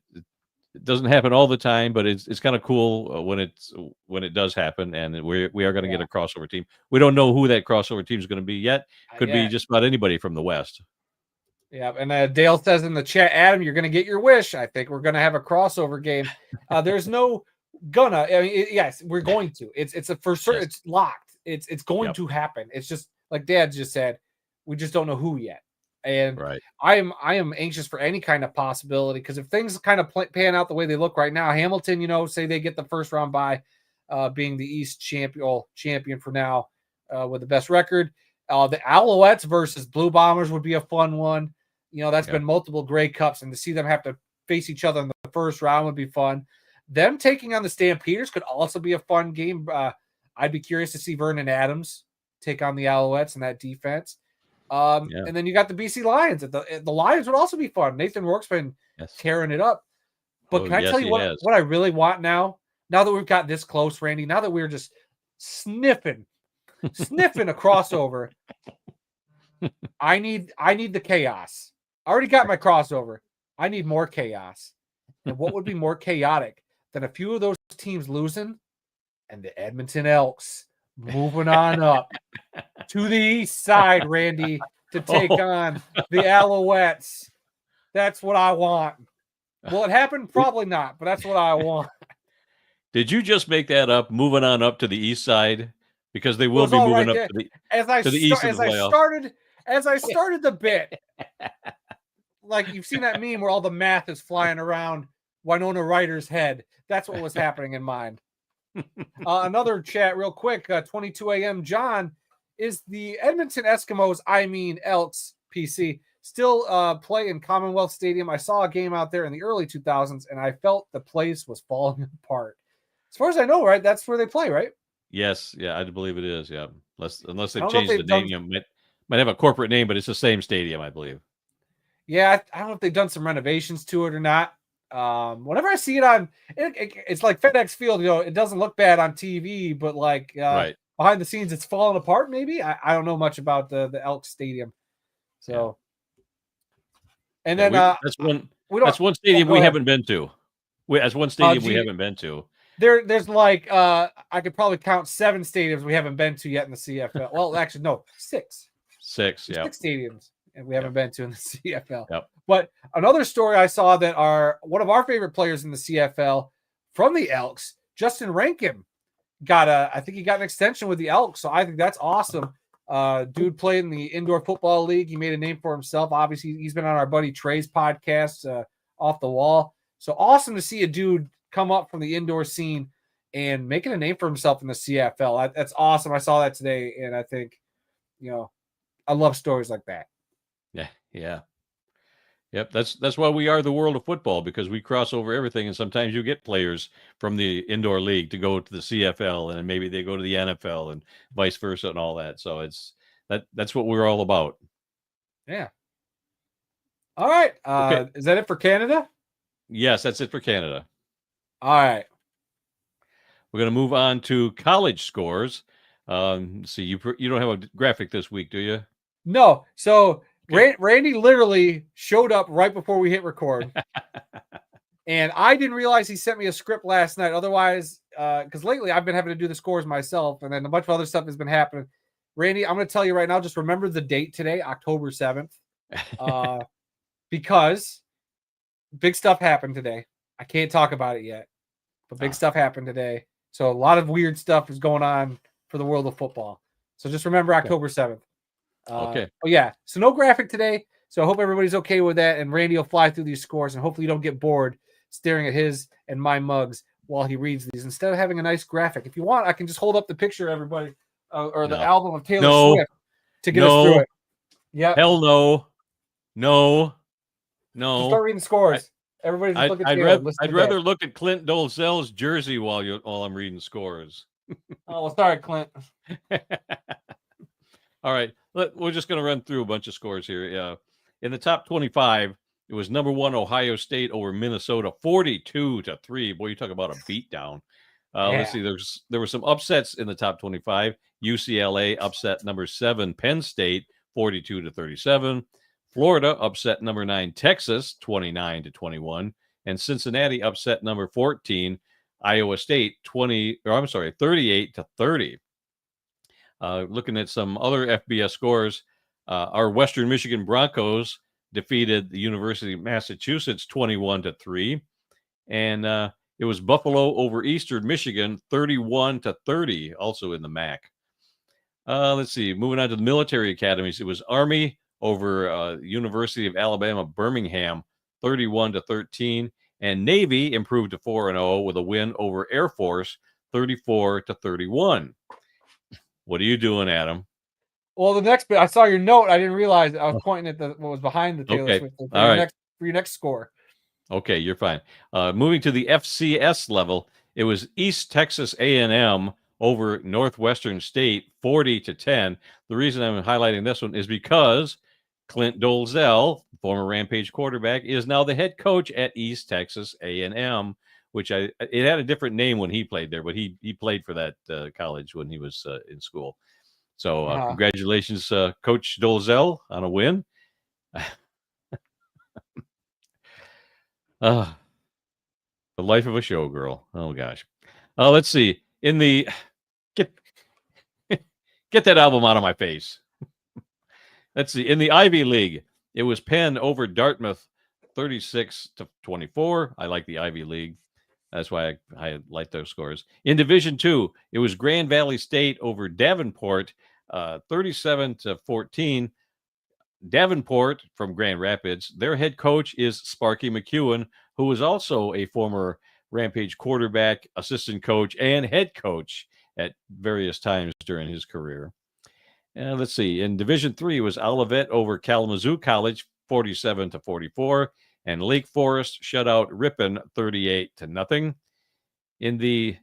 doesn't happen all the time, but it's kind of cool when it does hapen, and we are going to get a crossover team. We don't know who that crossover team is going to be yet. Could be just about anybody from the West. Yeah, and Dale says in the chat, Adam, you're going to get your wish. I think we're going to have a crossover game. There's no gonna. I mean, yes, we're going to. It's a for certain. Yes. It's locked. It's going to happen. It's just like Dad just said. We just don't know who yet. And I am anxious for any kind of possibility, because if things kind of pan out the way they look right now, Hamilton, say they get the first round bye, being the East champion for now with the best record. The Alouettes versus Blue Bombers would be a fun one. That's been multiple Grey Cups, and to see them have to face each other in the first round would be fun. Them taking on the Stampeders could also be a fun game. I'd be curious to see Vernon Adams take on the Alouettes in that defense. And then you got the BC Lions. The Lions would also be fun. Nathan Rourke's been tearing it up. But can I tell you what I really want now that we've got this close, Randy, now that we're just sniffing a crossover, I need the chaos. I already got my crossover. I need more chaos. And what would be more chaotic than a few of those teams losing and the Edmonton Elks moving on up to the east side, Randy, to take on the Alouettes? That's what I want. Will it happen? Probably not, but that's what I want. Did you just make that up, moving on up to the east side? Because they will be moving up to the east of the playoffs. As I started the bit, like you've seen that meme where all the math is flying around Winona Ryder's head. That's what was happening in mine. Another chat real quick, 22 a.m. John, is the Edmonton Eskimos, Elks PC, still play in Commonwealth Stadium? I saw a game out there in the early 2000s, and I felt the place was falling apart. As far as I know, right, that's where they play, right? Yes, yeah, I believe it is. Yeah, unless I they've don't know if changed the they've done. name, might have a corporate name, but it's the same stadium, I believe. Yeah, I don't know if they've done some renovations to it or not. Whenever I see it on, it's like FedEx Field. It doesn't look bad on TV, but like Right. behind the scenes, it's falling apart. Maybe I don't know much about the Elks Stadium. Yeah. So, and Yeah, then we don't. that's one Oh, stadium go we ahead. haven't been to. That's one stadium we Gee, haven't been to. there's like I could probably count 7 stadiums we haven't been to yet in the CFL. Well, actually, no, 6. Six, There's yeah. 6 stadiums and we haven't been to in the CFL. Yep. But another story I saw that one of our favorite players in the CFL from the Elks, Justin Rankin, I think he got an extension with the Elks. So I think that's awesome. Dude played in the indoor football league. He made a name for himself. Obviously, he's been on our buddy Trey's podcast, Off the Wall. So awesome to see a dude come up from the indoor scene and making a name for himself in the CFL. That's awesome. I saw that today, and I think, I love stories like that. Yeah, yeah. Yep, that's why we are the world of football, because we cross over everything, and sometimes you get players from the indoor league to go to the CFL, and then maybe they go to the NFL, and vice versa, and all that. So that's what we're all about. Yeah. All right. Okay. Is that it for Canada? Yes, that's it for Canada. All right. We're going to move on to college scores. See, you don't have a graphic this week, do you? No. So Okay. Randy literally showed up right before we hit record. And I didn't realize he sent me a script last night. Otherwise, because lately I've been having to do the scores myself, and then a bunch of other stuff has been happening. Randy, I'm going to tell you right now, just remember the date today, October 7th, because big stuff happened today. I can't talk about it yet, but big stuff happened today. So a lot of weird stuff is going on for the world of football. So just remember October 7th. Okay. Oh, yeah. So no graphic today. So I hope everybody's okay with that. And Randy will fly through these scores, and hopefully you don't get bored staring at his and my mugs while he reads these instead of having a nice graphic. If you want, I can just hold up the picture, everybody, or the album of Taylor Swift to get us through it. Yeah. Hell no. No. No. Just start reading scores. Everybody just look at Taylor. I'd rather look at Clint Dolezal's jersey while I'm reading scores. Oh, well, sorry, Clint. All right. We're just going to run through a bunch of scores here. In the top 25, it was number 1 Ohio State over Minnesota, 42-3. Boy, you talk about a beatdown. Let's see. There were some upsets in the top 25. UCLA upset number 7 Penn State, 42-37. Florida upset number 9 Texas, 29-21, and Cincinnati upset number 14 Iowa State, 38-30. Looking at some other FBS scores, our Western Michigan Broncos defeated the University of Massachusetts 21-3, and it was Buffalo over Eastern Michigan 31-30, also in the MAC. Let's see. Moving on to the military academies, it was Army over University of Alabama Birmingham 31-13, and Navy improved to 4-0 with a win over Air Force 34-31. What are you doing, Adam? Well, the next bit, I saw your note. I didn't realize I was pointing at what was behind the Taylor Swift. For your next score. Okay, you're fine. Moving to the FCS level, it was East Texas A&M over Northwestern State 40-10. The reason I'm highlighting this one is because Clint Dolezal, former Rampage quarterback, is now the head coach at East Texas A&M, which it had a different name when he played there, but he played for that college when he was in school. So congratulations, Coach Dolezal, on a win. The life of a showgirl. Oh gosh. Let's see. In the get that album out of my face. Let's see. In the Ivy League, it was Penn over Dartmouth, 36-24. I like the Ivy League. That's why I like those scores. In Division II, it was Grand Valley State over Davenport, 37-14. Davenport from Grand Rapids, their head coach is Sparky McEwen, who was also a former Rampage quarterback, assistant coach, and head coach at various times during his career. And let's see. In Division III, it was Olivet over Kalamazoo College, 47-44, and Lake Forest shut out Ripon 38-0. In the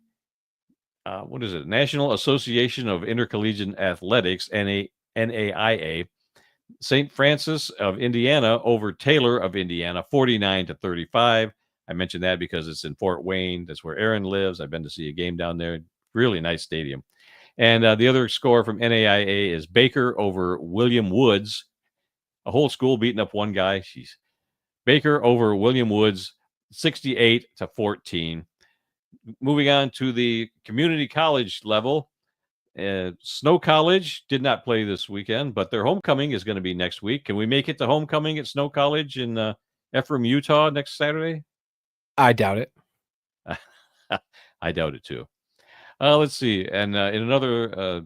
what is it? National Association of Intercollegiate Athletics, NAIA. St. Francis of Indiana over Taylor of Indiana, 49-35. I mentioned that because it's in Fort Wayne. That's where Aaron lives. I've been to see a game down there. Really nice stadium. And the other score from NAIA is Baker over William Woods. A whole school beating up one guy. She's Baker over William Woods, 68-14. Moving on to the community college level, Snow College did not play this weekend, but their homecoming is going to be next week. Can we make it to homecoming at Snow College in Ephraim, Utah next Saturday? I doubt it. I doubt it too. Let's see. And in another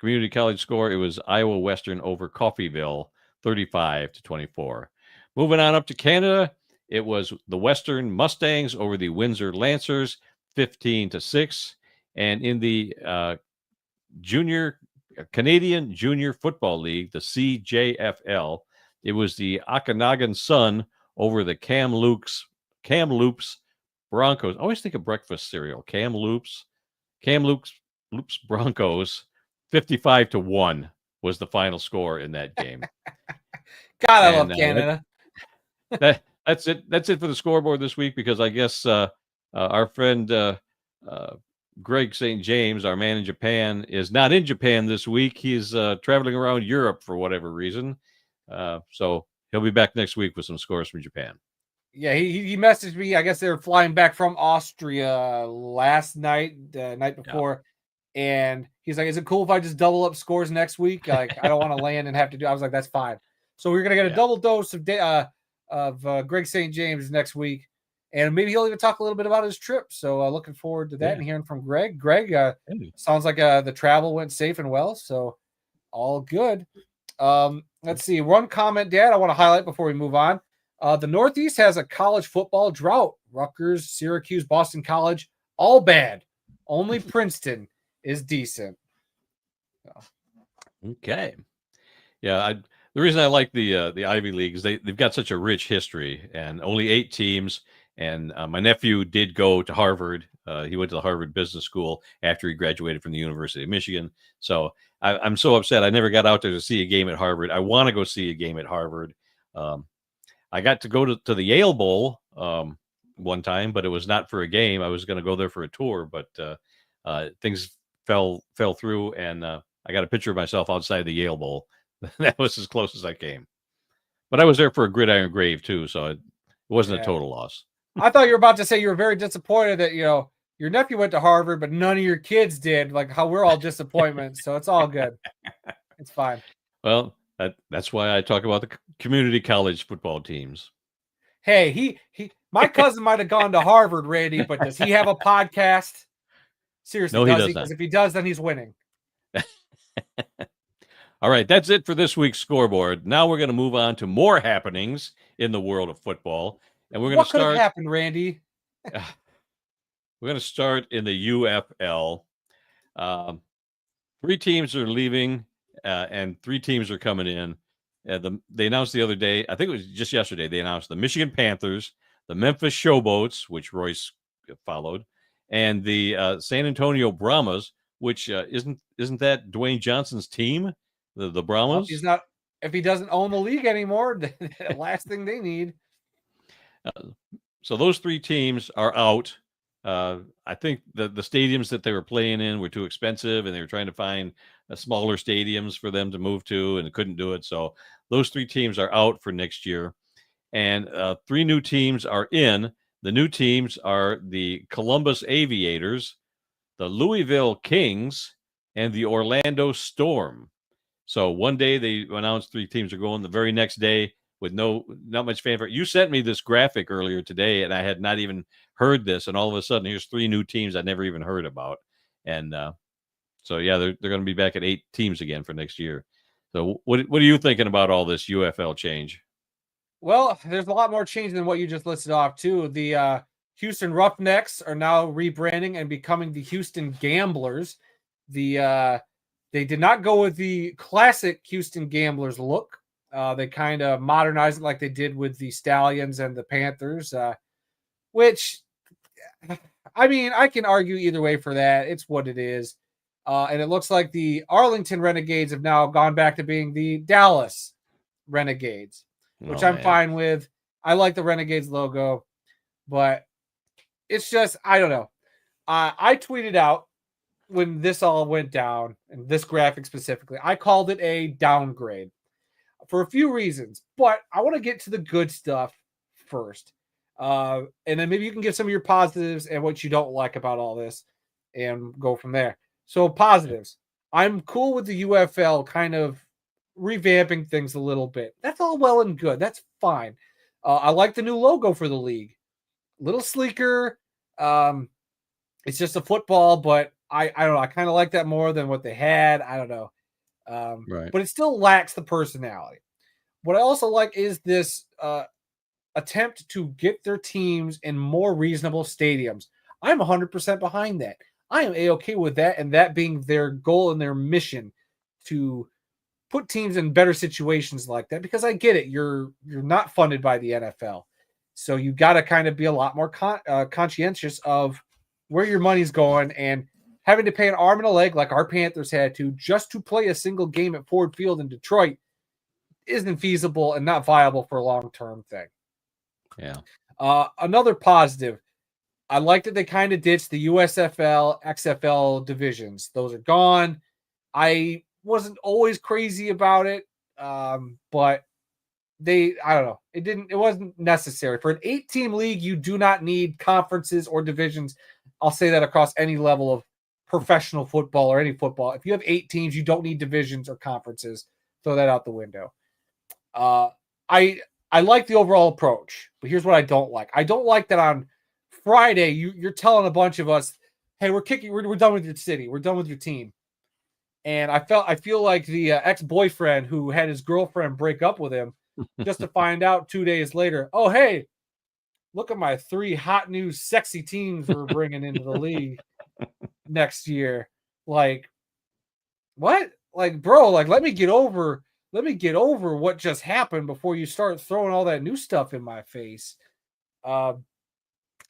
community college score, it was Iowa Western over Coffeyville, 35-24. Moving on up to Canada, it was the Western Mustangs over the Windsor Lancers, 15-6. And in the Canadian Junior Football League, the CJFL, it was the Okanagan Sun over the Kamloops Broncos. I always think of breakfast cereal. Kamloops Broncos, 55-1 was the final score in that game. God, I love Canada. That's it. That's it for the scoreboard this week, because I guess our friend Greg St. James, our man in Japan, is not in Japan this week. He's traveling around Europe for whatever reason. So he'll be back next week with some scores from Japan. Yeah, he messaged me. I guess they were flying back from Austria last night, the night before. Yeah. And he's like, is it cool if I just double up scores next week? Like, I don't want to land and have to do. I was like, that's fine. So we're going to get a double dose of Greg St. James next week. And maybe he'll even talk a little bit about his trip. So looking forward to that and hearing from Greg. Greg, sounds like the travel went safe and well. So all good. Let's see. One comment, Dad, I want to highlight before we move on. The Northeast has a college football drought. Rutgers, Syracuse, Boston College, all bad. Only Princeton is decent. Okay. Yeah, the reason I like the Ivy League is they've got such a rich history, and only 8 teams. And my nephew did go to Harvard. He went to the Harvard Business School after he graduated from the University of Michigan. So I'm so upset I never got out there to see a game at Harvard. I want to go see a game at Harvard. I got to go to the Yale Bowl one time, but it was not for a game. I was going to go there for a tour, but things fell through, and I got a picture of myself outside the Yale Bowl. That was as close as I came. But I was there for a gridiron grave too, so it wasn't a total loss. I thought you were about to say you were very disappointed that, your nephew went to Harvard, but none of your kids did, like how we're all disappointments. So it's all good. It's fine. Well, that's why I talk about the community college football teams. Hey, my cousin might have gone to Harvard, Randy, but does he have a podcast? Seriously, no, does he? Because if he does, then he's winning. All right, that's it for this week's scoreboard. Now we're going to move on to more happenings in the world of football. And we're going to start. What could have happened, Randy? We're going to start in the UFL. 3 teams are leaving, and 3 teams are coming in. They announced the other day, I think it was just yesterday, they announced the Michigan Panthers, the Memphis Showboats, which Royce followed, and the San Antonio Brahmas, which isn't that Dwayne Johnson's team, the Brahmas? He's not. If he doesn't own the league anymore, the last thing they need. So those 3 teams are out. I think the stadiums that they were playing in were too expensive, and they were trying to find smaller stadiums for them to move to, and couldn't do it. So those 3 teams are out for next year, and 3 new teams are in. The new teams are the Columbus Aviators, the Louisville Kings, and the Orlando Storm. So one day they announced 3 teams are going. The very next day, with not much fanfare. You sent me this graphic earlier today, and I had not even heard this. And all of a sudden, here's 3 new teams I never even heard about. And so, yeah, they're going to be back at 8 teams again for next year. So what are you thinking about all this UFL change? Well, there's a lot more change than what you just listed off, too. The Houston Roughnecks are now rebranding and becoming the Houston Gamblers. They did not go with the classic Houston Gamblers look. They kind of modernized it like they did with the Stallions and the Panthers, which I mean, I can argue either way for that. It's what it is. And it looks like the Arlington Renegades have now gone back to being the Dallas Renegades, which Oh I'm man. fine with. I like the Renegades logo, but it's just, I don't know. I tweeted out when this all went down, and this graphic specifically, I called it a downgrade for a few reasons, but I want to get to the good stuff first. And then maybe you can give some of your positives and what you don't like about all this and go from there. So, positives. I'm cool with the UFL kind of revamping things a little bit. That's all well and good. That's fine. I like the new logo for the league. A little sleeker. It's just a football, but I don't know. I kind of like that more than what they had. I don't know. Right. But it still lacks the personality. What I also like is this attempt to get their teams in more reasonable stadiums. I'm 100% behind that. I am A-okay with that, and that being their goal and their mission to put teams in better situations like that, because I get it. You're not funded by the NFL. So you got to kind of be a lot more conscientious of where your money's going, and having to pay an arm and a leg like our Panthers had to just to play a single game at Ford Field in Detroit isn't feasible and not viable for a long-term thing. Yeah. Another positive, I like that they kind of ditched the USFL, XFL divisions. Those are gone. I wasn't always crazy about it, but I don't know. It wasn't necessary. For an 8-team league, you do not need conferences or divisions. I'll say that across any level of professional football or any football. If you have 8 teams, you don't need divisions or conferences. Throw that out the window. I like the overall approach, but here's what I don't like. I don't like that on Friday you're telling a bunch of us, hey, we're done with your city, we're done with your team. And I feel like the ex-boyfriend who had his girlfriend break up with him just to find out 2 days later, oh, hey, look at my 3 hot new sexy teams we're bringing into the league next year. Like, what? Like, bro, like, let me get over what just happened before you start throwing all that new stuff in my face.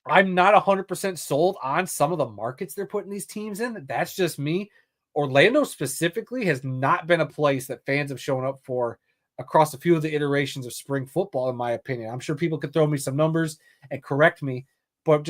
I'm not 100% sold on some of the markets they're putting these teams in. That's just me. Orlando specifically has not been a place that fans have shown up for across a few of the iterations of spring football, in my opinion. I'm sure people could throw me some numbers and correct me, but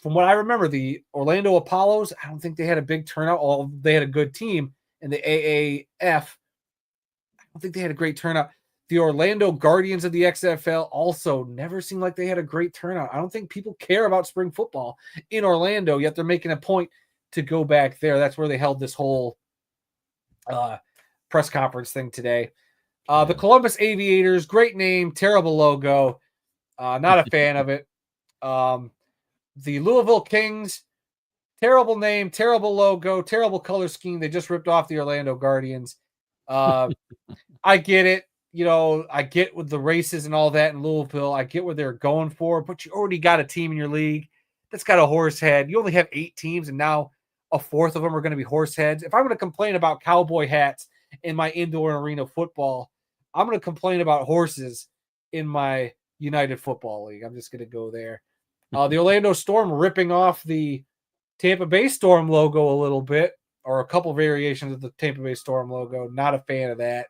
from what I remember, the Orlando Apollos, I don't think they had a big turnout. Although they had a good team in the AAF. I don't think they had a great turnout. The Orlando Guardians of the XFL also never seemed like they had a great turnout. I don't think people care about spring football in Orlando, yet they're making a point to go back there. That's where they held this whole press conference thing today. The Columbus Aviators, great name, terrible logo. Not a fan of it. The Louisville Kings, terrible name, terrible logo, terrible color scheme. They just ripped off the Orlando Guardians. I get it. You know, I get with the races and all that in Louisville. I get what they're going for, but you already got a team in your league that's got a horse head. You only have 8 teams, and now a fourth of them are going to be horse heads. If I'm going to complain about cowboy hats in my indoor arena football, I'm going to complain about horses in my United Football League. I'm just going to go there. The Orlando Storm ripping off the Tampa Bay Storm logo a little bit, or a couple variations of the Tampa Bay Storm logo. Not a fan of that.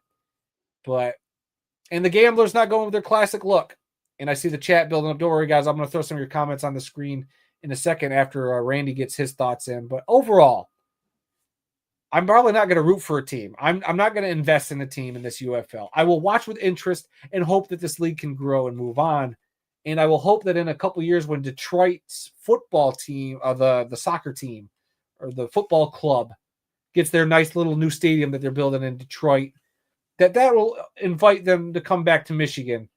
And the Gamblers not going with their classic look. And I see the chat building up. Don't worry, guys. I'm going to throw some of your comments on the screen in a second after Randy gets his thoughts in. But overall, I'm probably not going to root for a team. I'm not going to invest in a team in this UFL. I will watch with interest and hope that this league can grow and move on. And I will hope that in a couple years when Detroit's football team, the soccer team, or the football club gets their nice little new stadium that they're building in Detroit, that will invite them to come back to Michigan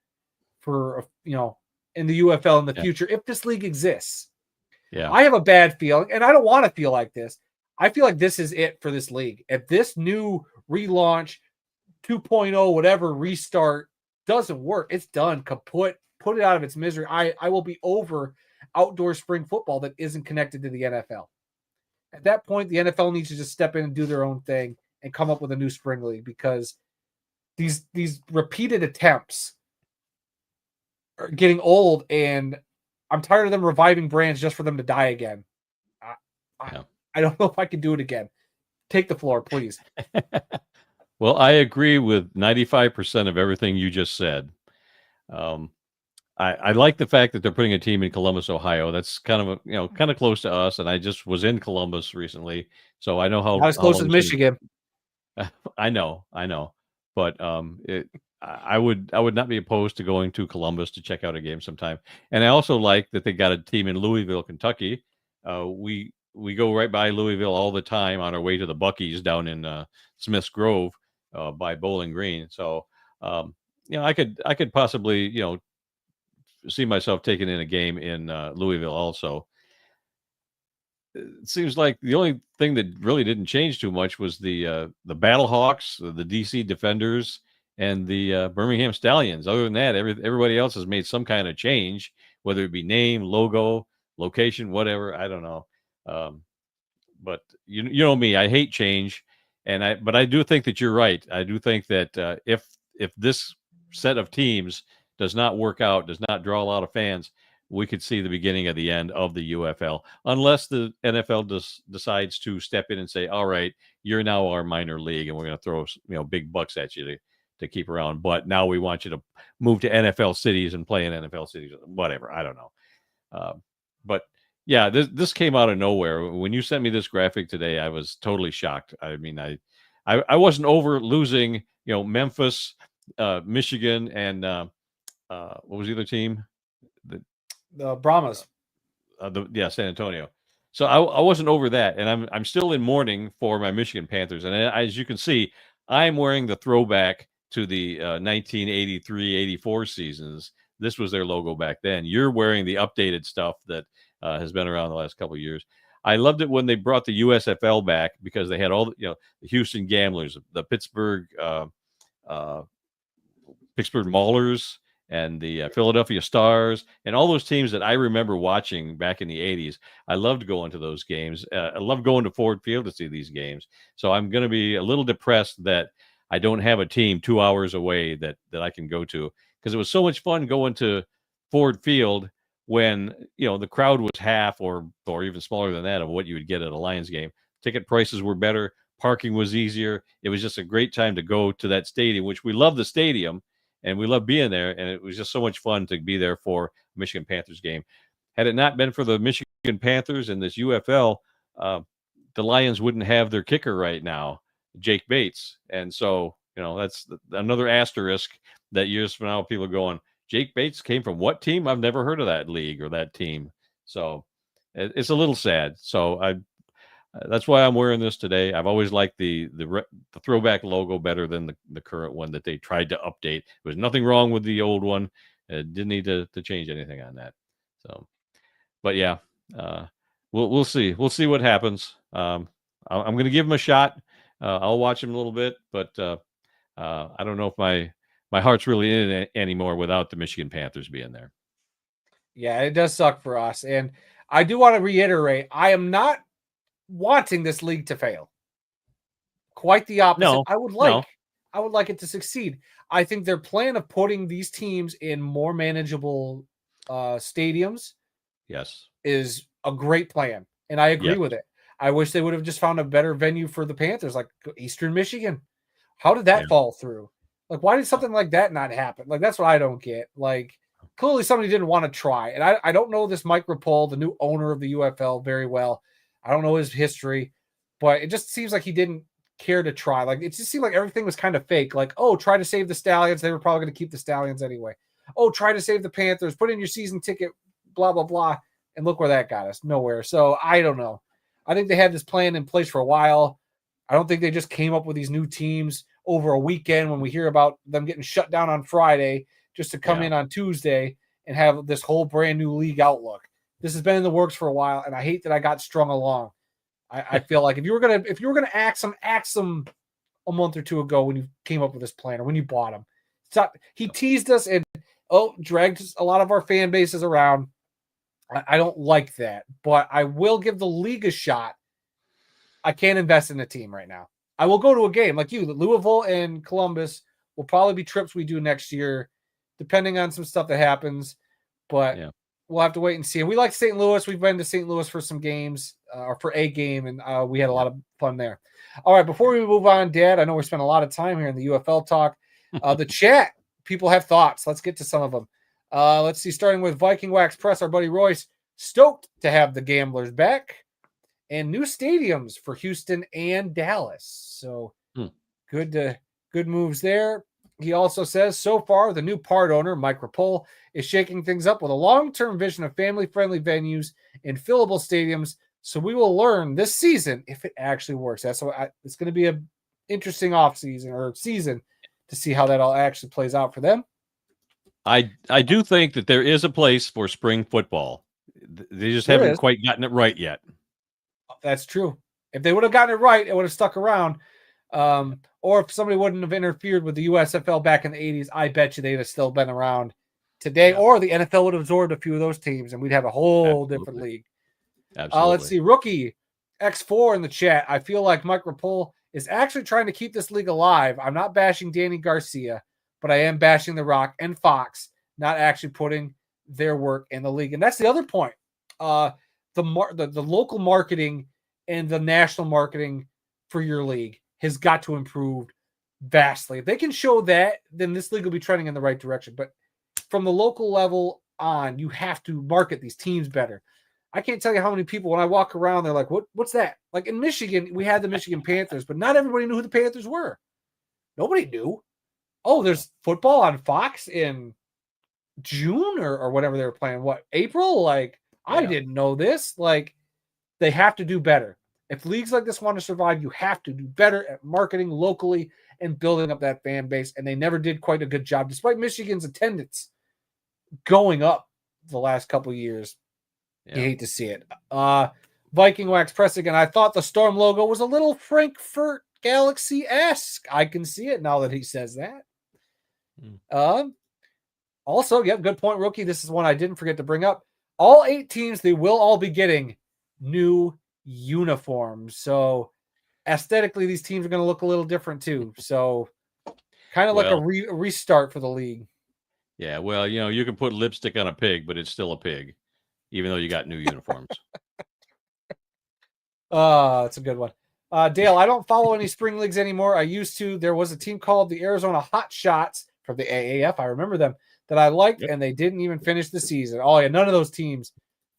for, in the UFL in the future, if this league exists. Yeah. I have a bad feeling, and I don't want to feel like this. I feel like this is it for this league. If this new relaunch, 2.0, whatever, restart doesn't work, it's done, kaput, put it out of its misery. I will be over outdoor spring football that isn't connected to the NFL. At that point, the NFL needs to just step in and do their own thing and come up with a new spring league, because these repeated attempts are getting old, and I'm tired of them reviving brands just for them to die again. I don't know if I can do it again. Take the floor, please. Well, I agree with 95% of everything you just said. I like the fact that they're putting a team in Columbus, Ohio. That's kind of kind of close to us, and I just was in Columbus recently, so I know Not as how close long as it's gonna. Michigan. I know, but I would not be opposed to going to Columbus to check out a game sometime. And I also like that they got a team in Louisville, Kentucky. We go right by Louisville all the time on our way to the Buc-ee's down in Smiths Grove by Bowling Green. So I could possibly see myself taking in a game in Louisville also. It seems like the only thing that really didn't change too much was the Battlehawks, the DC Defenders, and the Birmingham Stallions. Other than that, everybody else has made some kind of change, whether it be name, logo, location, whatever. I don't know. But you know me, I hate change, but I do think that you're right. I do think that if this set of teams does not work out, does not draw a lot of fans, we could see the beginning of the end of the UFL, unless the NFL decides to step in and say, "All right, you're now our minor league, and we're going to throw big bucks at you to keep around. But now we want you to move to NFL cities and play in NFL cities, whatever." I don't know, but yeah, this came out of nowhere. When you sent me this graphic today, I was totally shocked. I mean, I wasn't over losing, Memphis, Michigan, and what was the other team? The Brahmas. San Antonio. So I wasn't over that, and I'm still in mourning for my Michigan Panthers. And as you can see, I'm wearing the throwback to the 1983-84 seasons. This was their logo back then. You're wearing the updated stuff that has been around the last couple of years. I loved it when they brought the USFL back because they had all the Houston Gamblers, the Pittsburgh Maulers, and the Philadelphia Stars, and all those teams that I remember watching back in the 80s. I loved going to those games. I loved going to Ford Field to see these games. So I'm going to be a little depressed that I don't have a team 2 hours away that I can go to, because it was so much fun going to Ford Field when the crowd was half or even smaller than that of what you would get at a Lions game. Ticket prices were better. Parking was easier. It was just a great time to go to that stadium, which we love the stadium. And we love being there, and it was just so much fun to be there for a Michigan Panthers game. Had it not been for the Michigan Panthers and this UFL, the Lions wouldn't have their kicker right now, Jake Bates. And so, that's another asterisk that years from now people are going, Jake Bates came from what team? I've never heard of that league or that team. So it's a little sad. So that's why I'm wearing this today. I've always liked the throwback logo better than the current one that they tried to update. There was nothing wrong with the old one. It didn't need to change anything on that. So, but yeah, we'll see. We'll see what happens. I'm going to give him a shot. I'll watch him a little bit, but I don't know if my heart's really in it anymore without the Michigan Panthers being there. Yeah, it does suck for us. And I do want to reiterate, I am not wanting this league to fail. Quite the opposite. No, I would like it to succeed. I think their plan of putting these teams in more manageable stadiums is a great plan, and I agree with it. I wish they would have just found a better venue for the Panthers, like Eastern Michigan. How did that fall through? Like, why did something like that not happen? Like, that's what I don't get. Like, clearly somebody didn't want to try. And I don't know this Mike Rapol, the new owner of the UFL, very well. I don't know his history, but it just seems like he didn't care to try. Like, it just seemed like everything was kind of fake. Like, oh, try to save the Stallions. They were probably going to keep the Stallions anyway. Oh, try to save the Panthers. Put in your season ticket, blah, blah, blah. And look where that got us. Nowhere. So I don't know. I think they had this plan in place for a while. I don't think they just came up with these new teams over a weekend when we hear about them getting shut down on Friday just to come in on Tuesday and have this whole brand new league outlook. This has been in the works for a while, and I hate that I got strung along. I feel like if you were gonna axe them a month or two ago when you came up with this plan or when you bought him, he teased us and dragged a lot of our fan bases around. I don't like that, but I will give the league a shot. I can't invest in a team right now. I will go to a game like you. Louisville and Columbus will probably be trips we do next year, depending on some stuff that happens. But we'll have to wait and see. And we like St. Louis. We've been to St. Louis for some games, or for a game, and we had a lot of fun there. All right, before we move on, Dad, I know we spent a lot of time here in the UFL talk. The chat, people have thoughts. Let's get to some of them. Let's see, starting with Viking Wax Press, our buddy Royce, stoked to have the Gamblers back and new stadiums for Houston and Dallas. So good moves there. He also says, so far, the new part owner, Mike Rapole, is shaking things up with a long-term vision of family-friendly venues and fillable stadiums. So we will learn this season if it actually works. That's what it's going to be an interesting offseason or season to see how that all actually plays out for them. I do think that there is a place for spring football. They just haven't quite gotten it right yet. That's true. If they would have gotten it right, it would have stuck around. Or if somebody wouldn't have interfered with the USFL back in the 80s, I bet you they'd have still been around today. Yeah. Or the NFL would have absorbed a few of those teams, and we'd have a whole different league. Absolutely. Let's see. Rookie X4 in the chat. I feel like Mike Rapole is actually trying to keep this league alive. I'm not bashing Danny Garcia, but I am bashing The Rock and Fox, not actually putting their work in the league. And that's the other point. The local marketing and the national marketing for your league has got to improve vastly. If they can show that, then this league will be trending in the right direction. But from the local level on, you have to market these teams better. I can't tell you how many people, when I walk around, they're like, what's that? Like in Michigan, we had the Michigan Panthers, but not everybody knew who the Panthers were. Nobody knew. Oh, there's football on Fox in June or whatever they were playing. What, April? Like, yeah. I didn't know this. Like, they have to do better. If leagues like this want to survive, you have to do better at marketing locally and building up that fan base. And they never did quite a good job, despite Michigan's attendance going up the last couple of years. Yeah. You hate to see it. Viking Wax Press again. I thought the Storm logo was a little Frankfurt Galaxy-esque. I can see it now that he says that. Also, good point, Rookie. This is one I didn't forget to bring up. All 8 teams, they will all be getting new uniforms. So aesthetically, these teams are going to look a little different too. So kind of like a restart for the league. Yeah, well, you can put lipstick on a pig, but it's still a pig, even though you got new uniforms. That's a good one. Dale, I don't follow any spring leagues anymore. I used to. There was a team called the Arizona Hot Shots from the AAF. I remember them that I liked, and they didn't even finish the season. Oh, yeah, none of those teams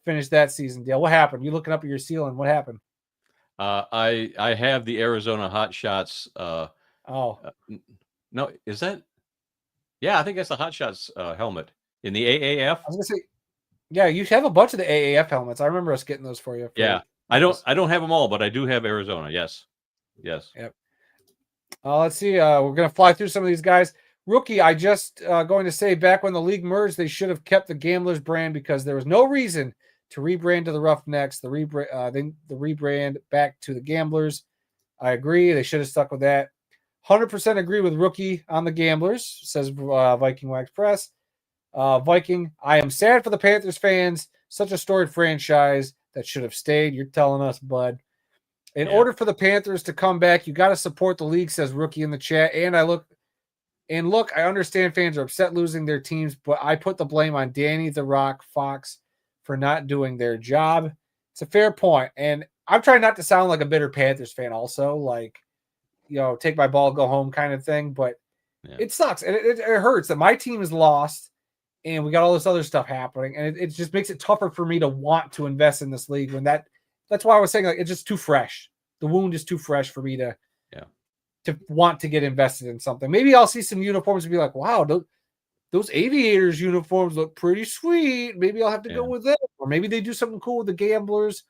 finished that season, Dale. What happened? You looking up at your ceiling. What happened? I have the Arizona Hot Shots. No, is that? Yeah, I think that's the Hot Shots helmet in the AAF. I was gonna say, yeah, you have a bunch of the AAF helmets. I remember us getting those for you. I don't have them all, but I do have Arizona. Yes. Yep. Let's see. We're gonna fly through some of these guys. Rookie, I just going to say, back when the league merged, they should have kept the Gamblers brand because there was no reason to rebrand to the Roughnecks. The rebrand back to the Gamblers. I agree. They should have stuck with that. 100% agree with Rookie on the Gamblers, says Viking Wax Press. Viking, I am sad for the Panthers fans. Such a storied franchise that should have stayed. You're telling us, bud. In order for the Panthers to come back, you got to support the league, says Rookie in the chat. And look, I understand fans are upset losing their teams, but I put the blame on Danny, The Rock, Fox for not doing their job. It's a fair point. And I'm trying not to sound like a bitter Panthers fan also, like, take my ball, go home kind of thing. But it sucks. And it hurts that my team is lost and we got all this other stuff happening. And it just makes it tougher for me to want to invest in this league when that's why I was saying, like, it's just too fresh. The wound is too fresh for me to want to get invested in something. Maybe I'll see some uniforms and be like, wow, those Aviators uniforms look pretty sweet. Maybe I'll have to go with it. Or maybe they do something cool with the Gamblers.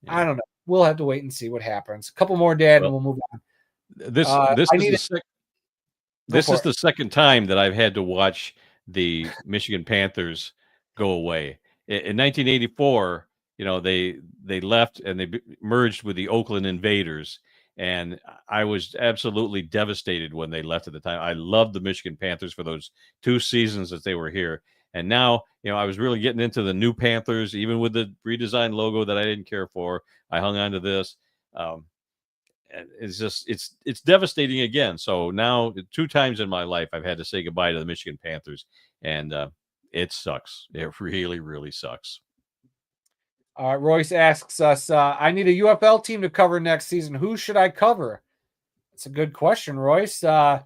I don't know. We'll have to wait and see what happens. A couple more, Dad, and we'll move on. This is the second time that I've had to watch the Michigan Panthers go away. In 1984, they left and they merged with the Oakland Invaders. And I was absolutely devastated when they left at the time. I loved the Michigan Panthers for those 2 seasons that they were here. And now, I was really getting into the new Panthers, even with the redesigned logo that I didn't care for. I hung on to this. And it's just, it's devastating again. So now 2 times in my life, I've had to say goodbye to the Michigan Panthers. And it sucks. It really, really sucks. Royce asks us, I need a UFL team to cover next season. Who should I cover? It's a good question, Royce. I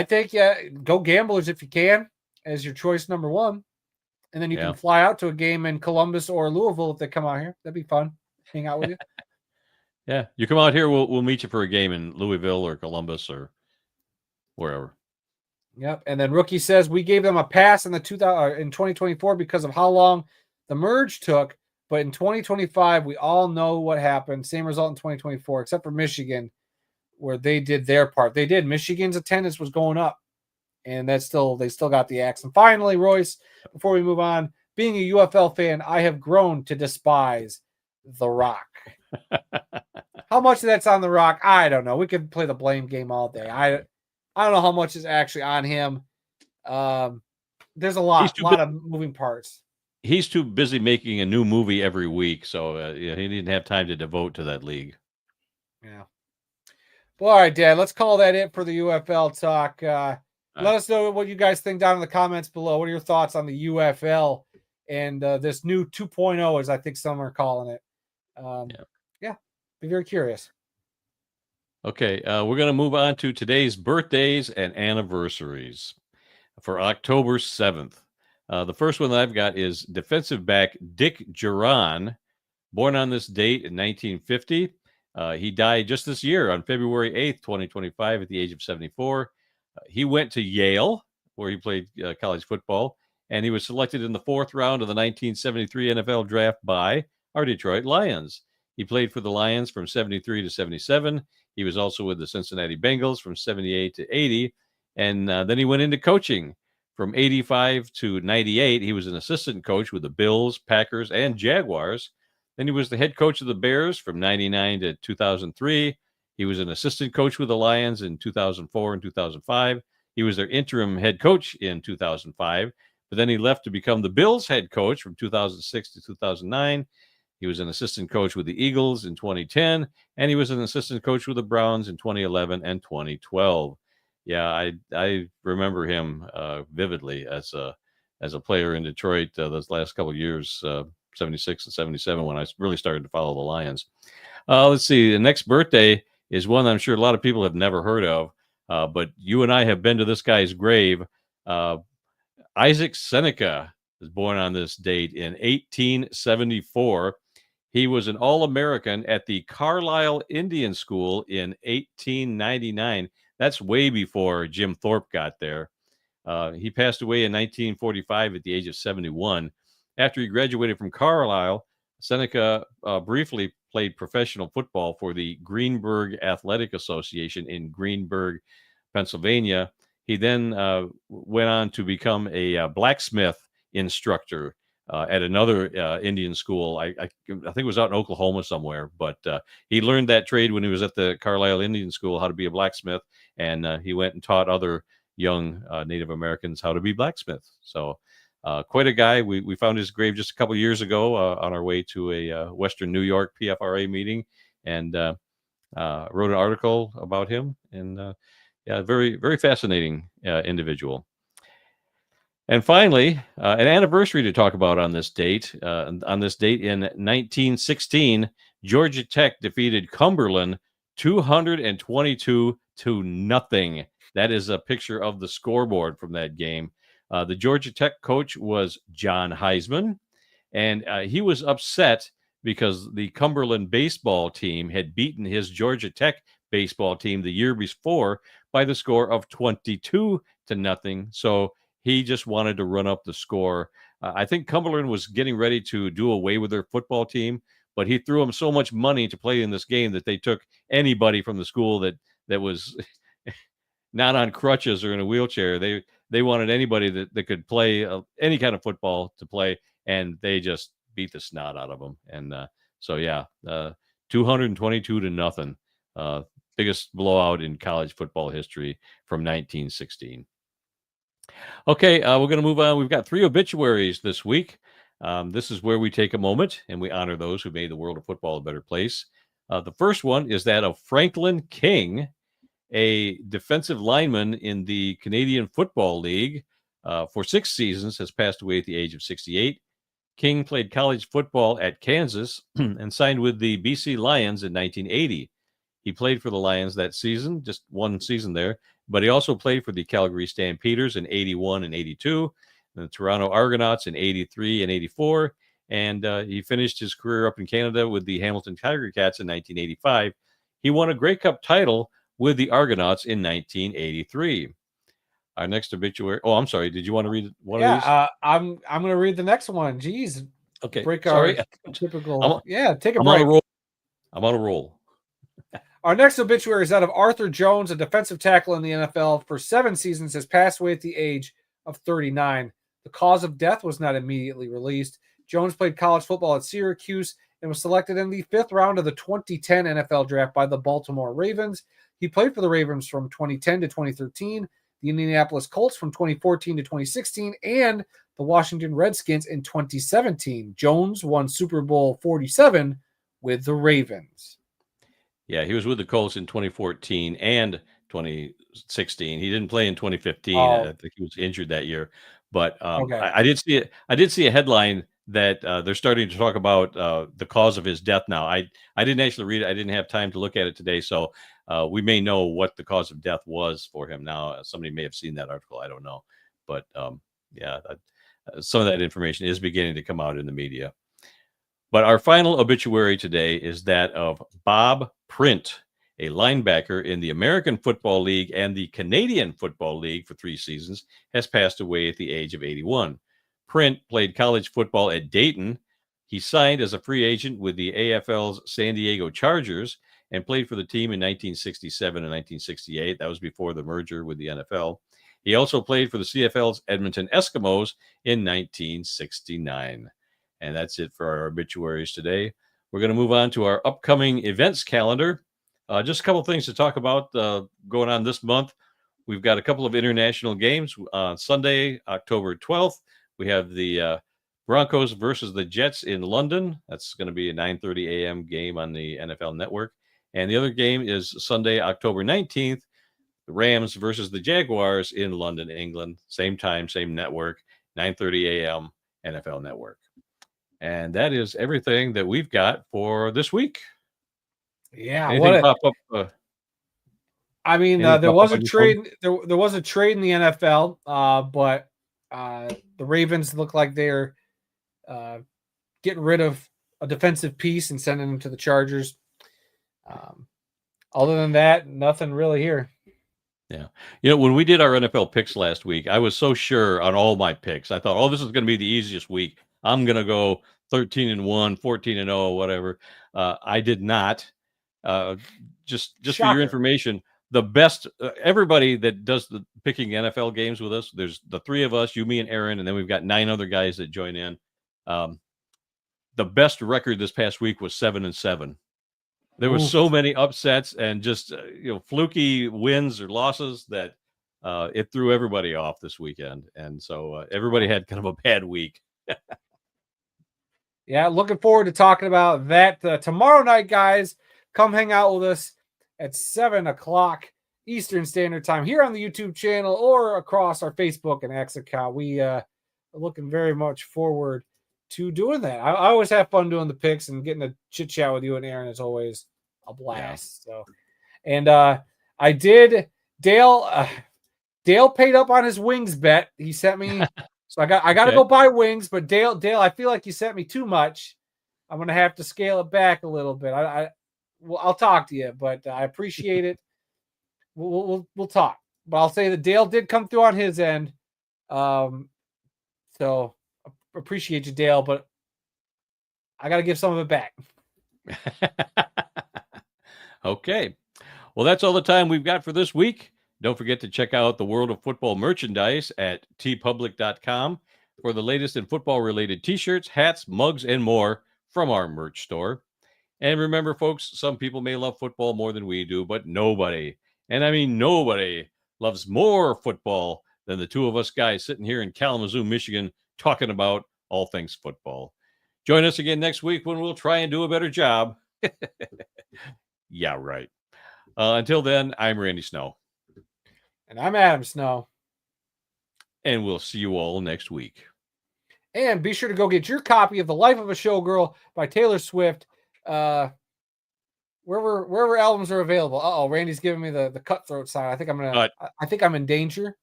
think go Gamblers if you can as your choice number one. And then you can fly out to a game in Columbus or Louisville if they come out here. That'd be fun. Hang out with you. Yeah, you come out here, we'll meet you for a game in Louisville or Columbus or wherever. Yep. And then Rookie says we gave them a pass in 2024 because of how long the merge took. But in 2025, we all know what happened. Same result in 2024, except for Michigan, where they did their part. They did. Michigan's attendance was going up, and they still got the axe. And finally, Royce, before we move on, being a UFL fan, I have grown to despise The Rock. How much of that's on The Rock, I don't know. We could play the blame game all day. I don't know how much is actually on him. There's a lot of moving parts. He's too busy making a new movie every week, so he didn't have time to devote to that league. Yeah. Well, all right, Dad, let's call that it for the UFL talk. Let us know what you guys think down in the comments below. What are your thoughts on the UFL and this new 2.0, as I think some are calling it? Yeah, be very curious. Okay, we're going to move on to today's birthdays and anniversaries for October 7th. The first one that I've got is defensive back Dick Duran, born on this date in 1950. He died just this year on February 8th, 2025, at the age of 74. He went to Yale, where he played college football, and he was selected in the 4th round of the 1973 NFL draft by our Detroit Lions. He played for the Lions from 73 to 77. He was also with the Cincinnati Bengals from 78 to 80, and then he went into coaching. From 85 to 98, he was an assistant coach with the Bills, Packers, and Jaguars. Then he was the head coach of the Bears from 99 to 2003. He was an assistant coach with the Lions in 2004 and 2005. He was their interim head coach in 2005, but then he left to become the Bills head coach from 2006 to 2009. He was an assistant coach with the Eagles in 2010, and he was an assistant coach with the Browns in 2011 and 2012. Yeah, I remember him vividly as a player in Detroit those last couple of years, 76 and 77, when I really started to follow the Lions. Let's see. The next birthday is one I'm sure a lot of people have never heard of, but you and I have been to this guy's grave. Isaac Seneca was born on this date in 1874. He was an All-American at the Carlisle Indian School in 1899. That's way before Jim Thorpe got there. He passed away in 1945 at the age of 71. After he graduated from Carlisle, Seneca briefly played professional football for the Greenberg Athletic Association in Greenberg, Pennsylvania. He then went on to become a blacksmith instructor at another Indian school. I think it was out in Oklahoma somewhere, but he learned that trade when he was at the Carlisle Indian School, how to be a blacksmith, and he went and taught other young Native Americans how to be blacksmiths. So quite a guy. We found his grave just a couple years ago on our way to a Western New York PFRA meeting, and wrote an article about him. And yeah, very, very fascinating individual. And finally, an anniversary to talk about on this date. On this date in 1916, Georgia Tech defeated Cumberland 222 to nothing. That is a picture of the scoreboard from that game. The Georgia Tech coach was John Heisman, and he was upset because the Cumberland baseball team had beaten his Georgia Tech baseball team the year before by the score of 22 to nothing. So he just wanted to run up the score. I think Cumberland was getting ready to do away with their football team, but he threw them so much money to play in this game that they took anybody from the school that was not on crutches or in a wheelchair. They wanted anybody that could play any kind of football to play, and they just beat the snot out of them. And so, yeah, 222 to nothing. Biggest blowout in college football history from 1916. Okay, we're going to move on. We've got 3 obituaries this week. This is where we take a moment and we honor those who made the world of football a better place. The first one is that of Franklin King, a defensive lineman in the Canadian Football League. for 6 seasons, has passed away at the age of 68. King played college football at Kansas and signed with the BC Lions in 1980. He played for the Lions that season, just one season there, but he also played for the Calgary Stampeders in 81 and 82, the Toronto Argonauts in 83 and 84, and he finished his career up in Canada with the Hamilton Tiger Cats in 1985. He won a Grey Cup title with the Argonauts in 1983. Our next obituary. Oh, I'm sorry. Did you want to read one of these? I'm going to read the next one. Jeez. Okay. Break Sorry. our typical. Take a I'm break. On a roll. I'm on a roll. Our next obituary is that of Arthur Jones, a defensive tackle in the NFL for 7 seasons, has passed away at the age of 39. The cause of death was not immediately released. Jones played college football at Syracuse and was selected in the 5th round of the 2010 NFL draft by the Baltimore Ravens. He played for the Ravens from 2010 to 2013, the Indianapolis Colts from 2014 to 2016, and the Washington Redskins in 2017. Jones won Super Bowl 47 with the Ravens. Yeah, he was with the Colts in 2014 and 2016. He didn't play in 2015. Oh. I think he was injured that year. But Okay. I did see it. I did see a headline that they're starting to talk about the cause of his death now. I didn't actually read it. I didn't have time to look at it today. So we may know what the cause of death was for him now. Somebody may have seen that article. I don't know. But some of that information is beginning to come out in the media. But our final obituary today is that of Bob Print, a linebacker in the American Football League and the Canadian Football League for 3 seasons, has passed away at the age of 81. Print played college football at Dayton. He signed as a free agent with the AFL's San Diego Chargers and played for the team in 1967 and 1968. That was before the merger with the NFL. He also played for the CFL's Edmonton Eskimos in 1969. And that's it for our obituaries today. We're going to move on to our upcoming events calendar. Just a couple of things to talk about going on this month. We've got a couple of international games. On Sunday, October 12th, we have the Broncos versus the Jets in London. That's going to be a 9:30 a.m. game on the NFL Network. And the other game is Sunday, October 19th, the Rams versus the Jaguars in London, England. Same time, same network, 9:30 a.m. NFL Network. And that is everything that we've got for this week. Yeah, anything pop up? There was a trade. There was a trade in the NFL, but the Ravens look like they're getting rid of a defensive piece and sending them to the Chargers. Other than that, nothing really here. Yeah. When we did our NFL picks last week, I was so sure on all my picks. I thought, this is going to be the easiest week. I'm going to go 13-1, 14-0, whatever. I did not. Just for your information, the best, everybody that does the picking NFL games with us, there's the 3 of us, you, me, and Aaron, and then we've got 9 other guys that join in. The best record this past week was 7-7. There was so many upsets and just fluky wins or losses that it threw everybody off this weekend, and so everybody had kind of a bad week. Yeah, looking forward to talking about that tomorrow night, guys. Come hang out with us at 7:00 Eastern Standard Time here on the YouTube channel or across our Facebook and X account. We are looking very much forward to doing that. I always have fun doing the picks and getting to chit chat with you and Aaron is always a blast. Yeah. So, and I did Dale. Dale paid up on his wings bet. He sent me. So I got to go buy wings, but Dale, I feel like you sent me too much. I'm gonna have to scale it back a little bit. I'll talk to you, but I appreciate it. We'll talk. But I'll say that Dale did come through on his end. So appreciate you, Dale, but I got to give some of it back. Okay. Well, that's all the time we've got for this week. Don't forget to check out the World of Football merchandise at tpublic.com for the latest in football-related t-shirts, hats, mugs, and more from our merch store. And remember, folks, some people may love football more than we do, but nobody, and I mean nobody, loves more football than the 2 of us guys sitting here in Kalamazoo, Michigan, talking about all things football. Join us again next week when we'll try and do a better job. Yeah, right. Until then, I'm Randy Snow. And I'm Adam Snow. And we'll see you all next week. And be sure to go get your copy of The Life of a Showgirl by Taylor Swift. Wherever albums are available. Uh-oh, Randy's giving me the cutthroat sign. I think I'm in danger.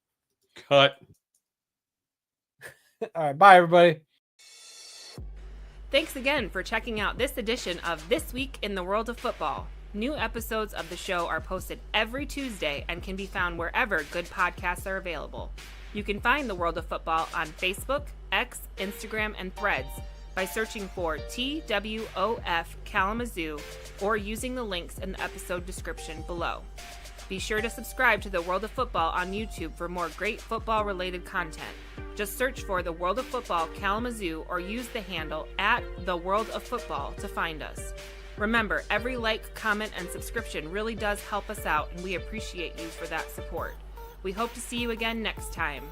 Cut. All right, bye everybody. Thanks again for checking out this edition of This Week in the World of Football. New episodes of the show are posted every Tuesday and can be found wherever good podcasts are available. You can find the World of Football on Facebook, X, Instagram, and Threads by searching for TWOF Kalamazoo or using the links in the episode description below. Be sure to subscribe to the World of Football on YouTube for more great football-related content. Just search for the World of Football Kalamazoo or use the handle @TheWorldOfFootball to find us. Remember, every like, comment, and subscription really does help us out, and we appreciate you for that support. We hope to see you again next time.